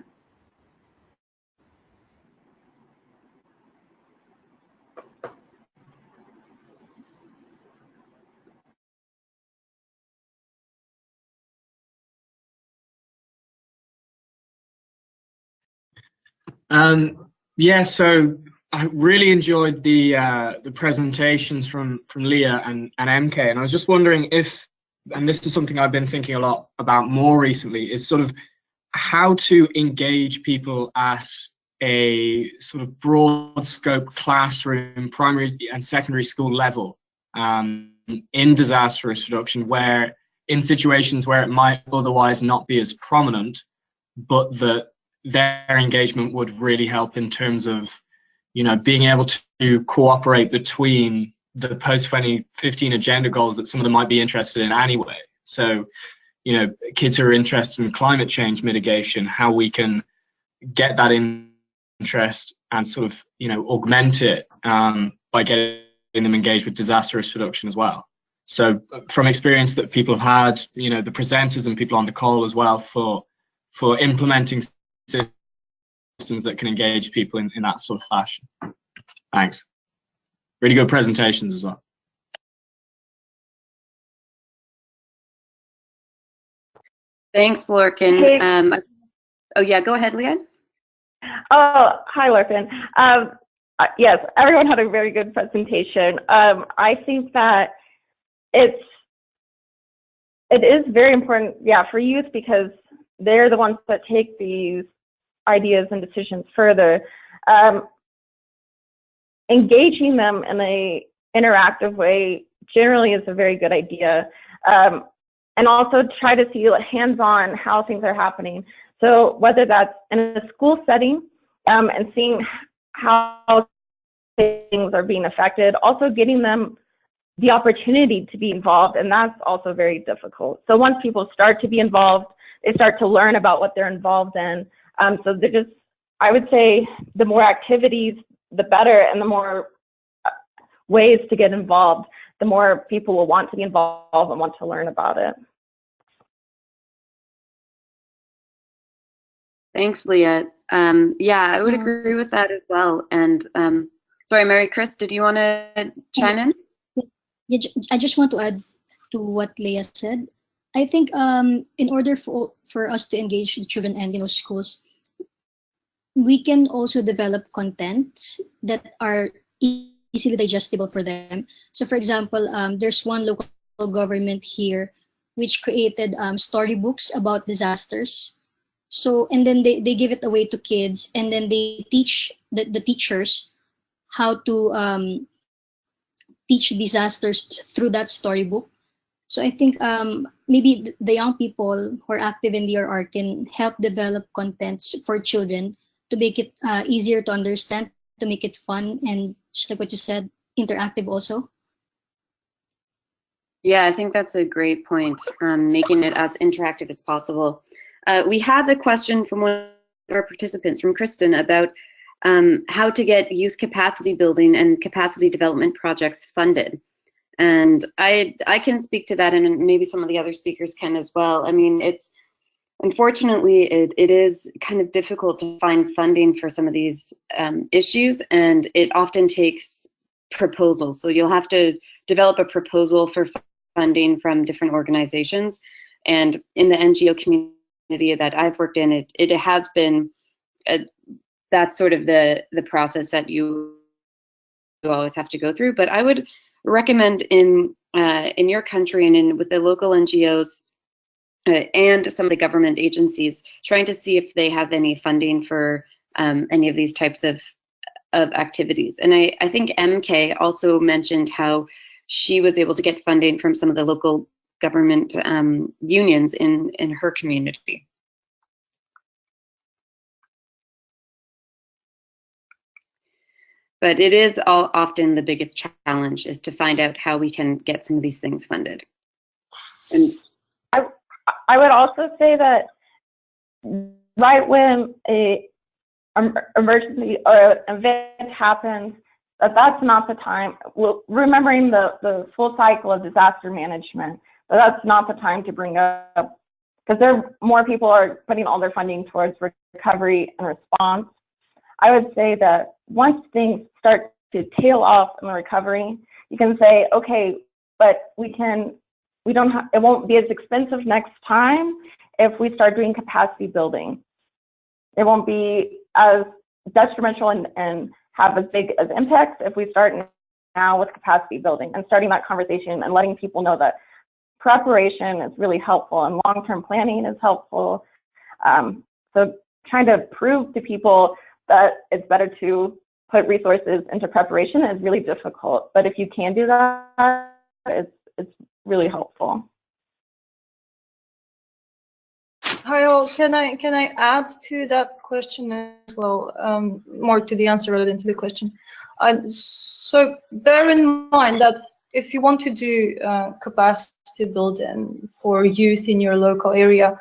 Yeah, so I really enjoyed the presentations from Leah and MK, and I was just wondering if, and this is something I've been thinking a lot about more recently, is sort of how to engage people at a sort of broad scope classroom, primary and secondary school level in disaster risk reduction, where in situations where it might otherwise not be as prominent, but that their engagement would really help in terms of, you know, being able to cooperate between the post-2015 agenda goals that some of them might be interested in anyway. So, you know, kids who are interested in climate change mitigation, how we can get that interest and sort of, you know, augment it by getting them engaged with disaster risk reduction as well. So from experience that people have had, you know, the presenters and people on the call as well, for implementing systems that can engage people in that sort of fashion. Thanks. Really good presentations as well. Thanks, Lorcan. Hey. Oh yeah, go ahead, Leah. Oh, hi, Lorcan. Yes, everyone had a very good presentation. I think that it is very important, yeah, for youth, because they're the ones that take these ideas and decisions further. Engaging them in a interactive way generally is a very good idea. And also try to see hands-on how things are happening. So whether that's in a school setting and seeing how things are being affected, also getting them the opportunity to be involved, and that's also very difficult. So once people start to be involved, they start to learn about what they're involved in. So they're just, I would say, the more activities, the better, and the more ways to get involved, the more people will want to be involved and want to learn about it. Thanks, Leah. Yeah, I would agree with that as well. And sorry, Marikris, did you want to chime in? Yeah, I just want to add to what Leah said. I think in order for us to engage the children and schools, we can also develop contents that are easily digestible for them. So for example, there's one local government here which created storybooks about disasters. So, and then they give it away to kids, and then they teach the teachers how to teach disasters through that storybook. So I think maybe the young people who are active in DRR can help develop contents for children to make it easier to understand, to make it fun, and just like what you said, interactive also. Yeah, I think that's a great point, making it as interactive as possible. We have a question from one of our participants, from Kristen, about how to get youth capacity building and capacity development projects funded. And I can speak to that, and maybe some of the other speakers can as well. I mean, unfortunately, it is kind of difficult to find funding for some of these issues, and it often takes proposals. So you'll have to develop a proposal for funding from different organizations. And in the NGO community that I've worked in, it has been that's sort of the process that you always have to go through. But I would recommend in your country and with the local NGOs and some of the government agencies, trying to see if they have any funding for any of these types of activities. And I think MK also mentioned how she was able to get funding from some of the local government unions in her community. But it is often the biggest challenge, is to find out how we can get some of these things funded. And I would also say that right when a emergency or an event happens, that's not the time. Remembering the full cycle of disaster management, that's not the time to bring up, because more people are putting all their funding towards recovery and response. I would say that once things start to tail off in the recovery, you can say, okay, but it won't be as expensive next time if we start doing capacity building. It won't be as detrimental and have as big as impact if we start now with capacity building and starting that conversation and letting people know that preparation is really helpful and long-term planning is helpful. So trying to prove to people that it's better to put resources into preparation is really difficult. But if you can do that, it's really helpful. Hi all, can I add to that question as well, more to the answer rather than to the question? So bear in mind that if you want to do capacity building for youth in your local area,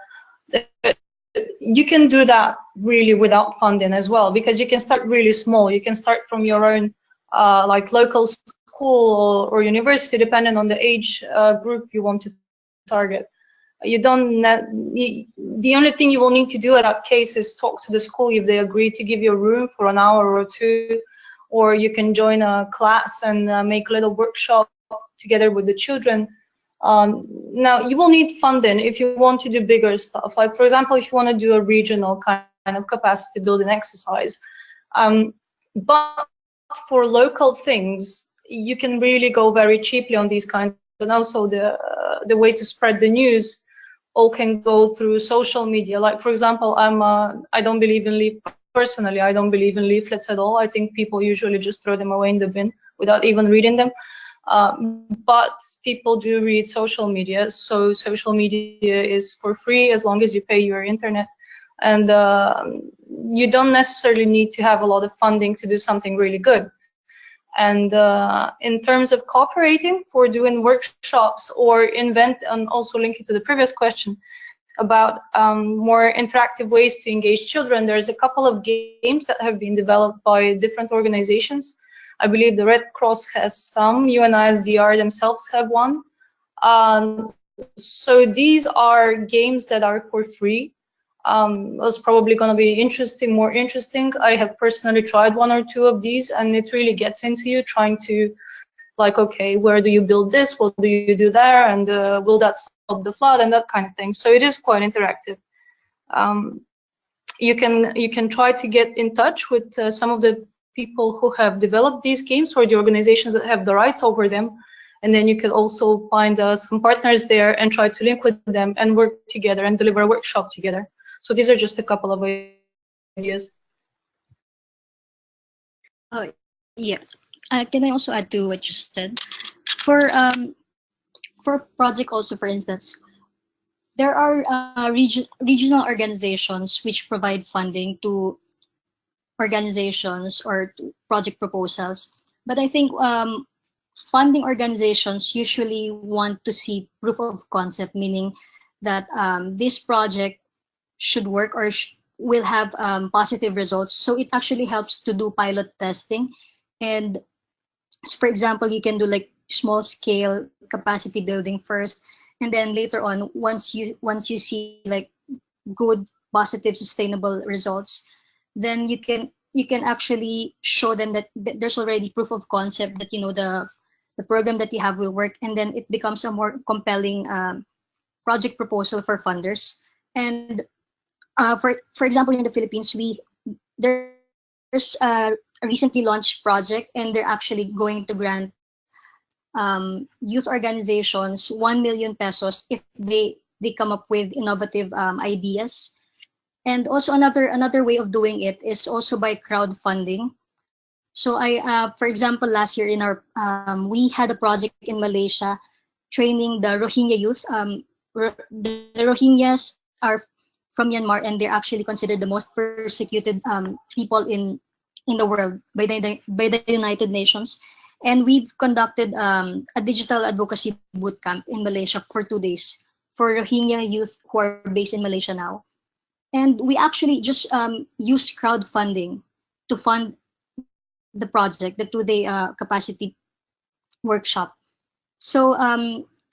you can do that really without funding as well, because you can start really small. You can start from your own like local school or university, depending on the age group you want to target. The only thing you will need to do in that case is talk to the school if they agree to give you a room for an hour or two, or you can join a class and make a little workshop together with the children. Now, you will need funding if you want to do bigger stuff. Like, for example, if you want to do a regional kind of capacity building exercise. But for local things, you can really go very cheaply on these kinds. And also the way to spread the news all can go through social media. Like, for example, I don't believe in personally, I don't believe in leaflets at all. I think people usually just throw them away in the bin without even reading them. But people do read social media, so social media is for free as long as you pay your internet, and you don't necessarily need to have a lot of funding to do something really good. And in terms of cooperating for doing workshops or invent, and also link it to the previous question about more interactive ways to engage children, there's a couple of games that have been developed by different organizations. I believe the Red Cross has some, UN DRR themselves have one. So these are games that are for free. It's probably going to be more interesting. I have personally tried one or two of these, and it really gets into you, trying to, like, okay, where do you build this? What do you do there? And will that stop the flood and that kind of thing? So it is quite interactive. You can try to get in touch with some of the people who have developed these games or the organizations that have the rights over them, and then you can also find some partners there and try to link with them and work together and deliver a workshop together. So these are just a couple of ideas. Yeah. Can I also add to what you said? For for project also, for instance, there are regional organizations which provide funding to organizations or to project proposals. But I think funding organizations usually want to see proof of concept, meaning that this project should work or will have positive results. So it actually helps to do pilot testing. And so for example, you can do like small scale capacity building first, and then later on, once you see like good, positive, sustainable results, then you can actually show them that there's already proof of concept that the program that you have will work, and then it becomes a more compelling project proposal for funders. And for example, in the Philippines, there's a recently launched project, and they're actually going to grant youth organizations 1 million pesos if they come up with innovative ideas. And also another way of doing it is also by crowdfunding. So for example, last year in our we had a project in Malaysia training the Rohingya youth. The Rohingyas are from Myanmar, and they're actually considered the most persecuted people in the world by the United Nations. And we've conducted a digital advocacy bootcamp in Malaysia for 2 days for Rohingya youth who are based in Malaysia now. And we actually just used crowdfunding to fund the project, the 2-day capacity workshop. So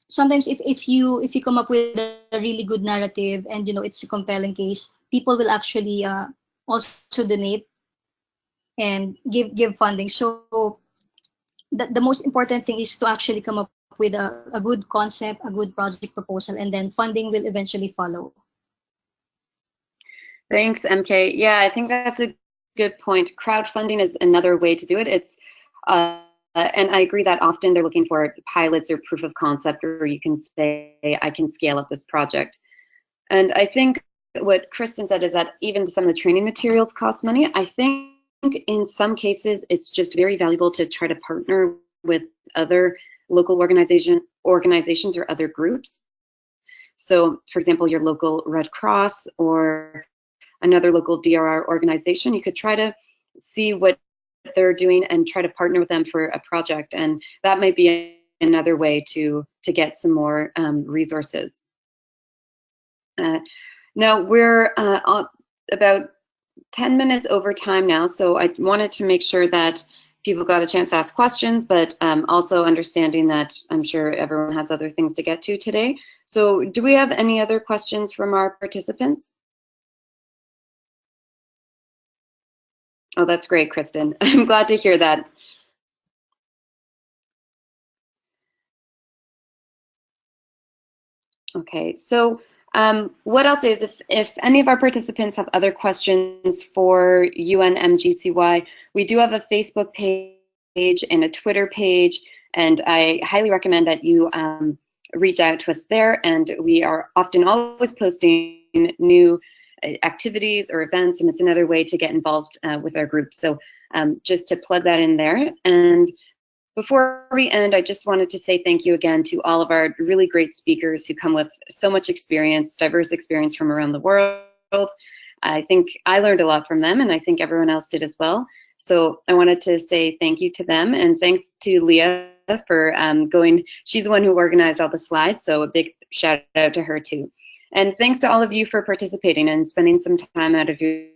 sometimes if you come up with a really good narrative and it's a compelling case, people will actually also donate and give funding. So the most important thing is to actually come up with a good concept, a good project proposal, and then funding will eventually follow. Thanks, MK. Yeah, I think that's a good point. Crowdfunding is another way to do it. It's and I agree that often they're looking for pilots or proof of concept, or you can say, I can scale up this project. And I think what Kristen said is that even some of the training materials cost money. I think in some cases, it's just very valuable to try to partner with other local organizations or other groups. So for example, your local Red Cross or another local DRR organization, you could try to see what they're doing and try to partner with them for a project. And that might be another way to get some more resources. Now we're about 10 minutes over time now, so I wanted to make sure that people got a chance to ask questions, but also understanding that I'm sure everyone has other things to get to today. So do we have any other questions from our participants? Oh, that's great, Kristen. I'm glad to hear that. Okay, so what I'll say is if any of our participants have other questions for UN MGCY, we do have a Facebook page and a Twitter page, and I highly recommend that you reach out to us there, and we are often always posting new activities or events, and it's another way to get involved with our group. So just to plug that in there. And before we end, I just wanted to say thank you again to all of our really great speakers who come with so much experience, diverse experience from around the world. I think I learned a lot from them, and I think everyone else did as well. So I wanted to say thank you to them, and thanks to Leah for going. She's the one who organized all the slides, so a big shout out to her too. And thanks to all of you for participating and spending some time out of your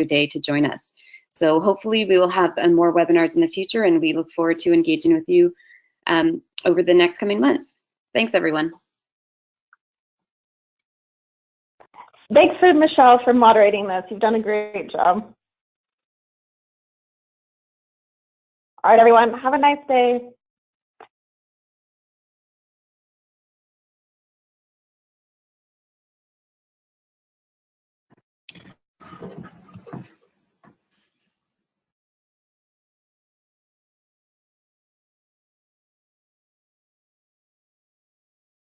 day to join us. So hopefully we will have more webinars in the future, and we look forward to engaging with you over the next coming months. Thanks, everyone. Thanks for Michelle for moderating this. You've done a great job. All right, everyone, have a nice day.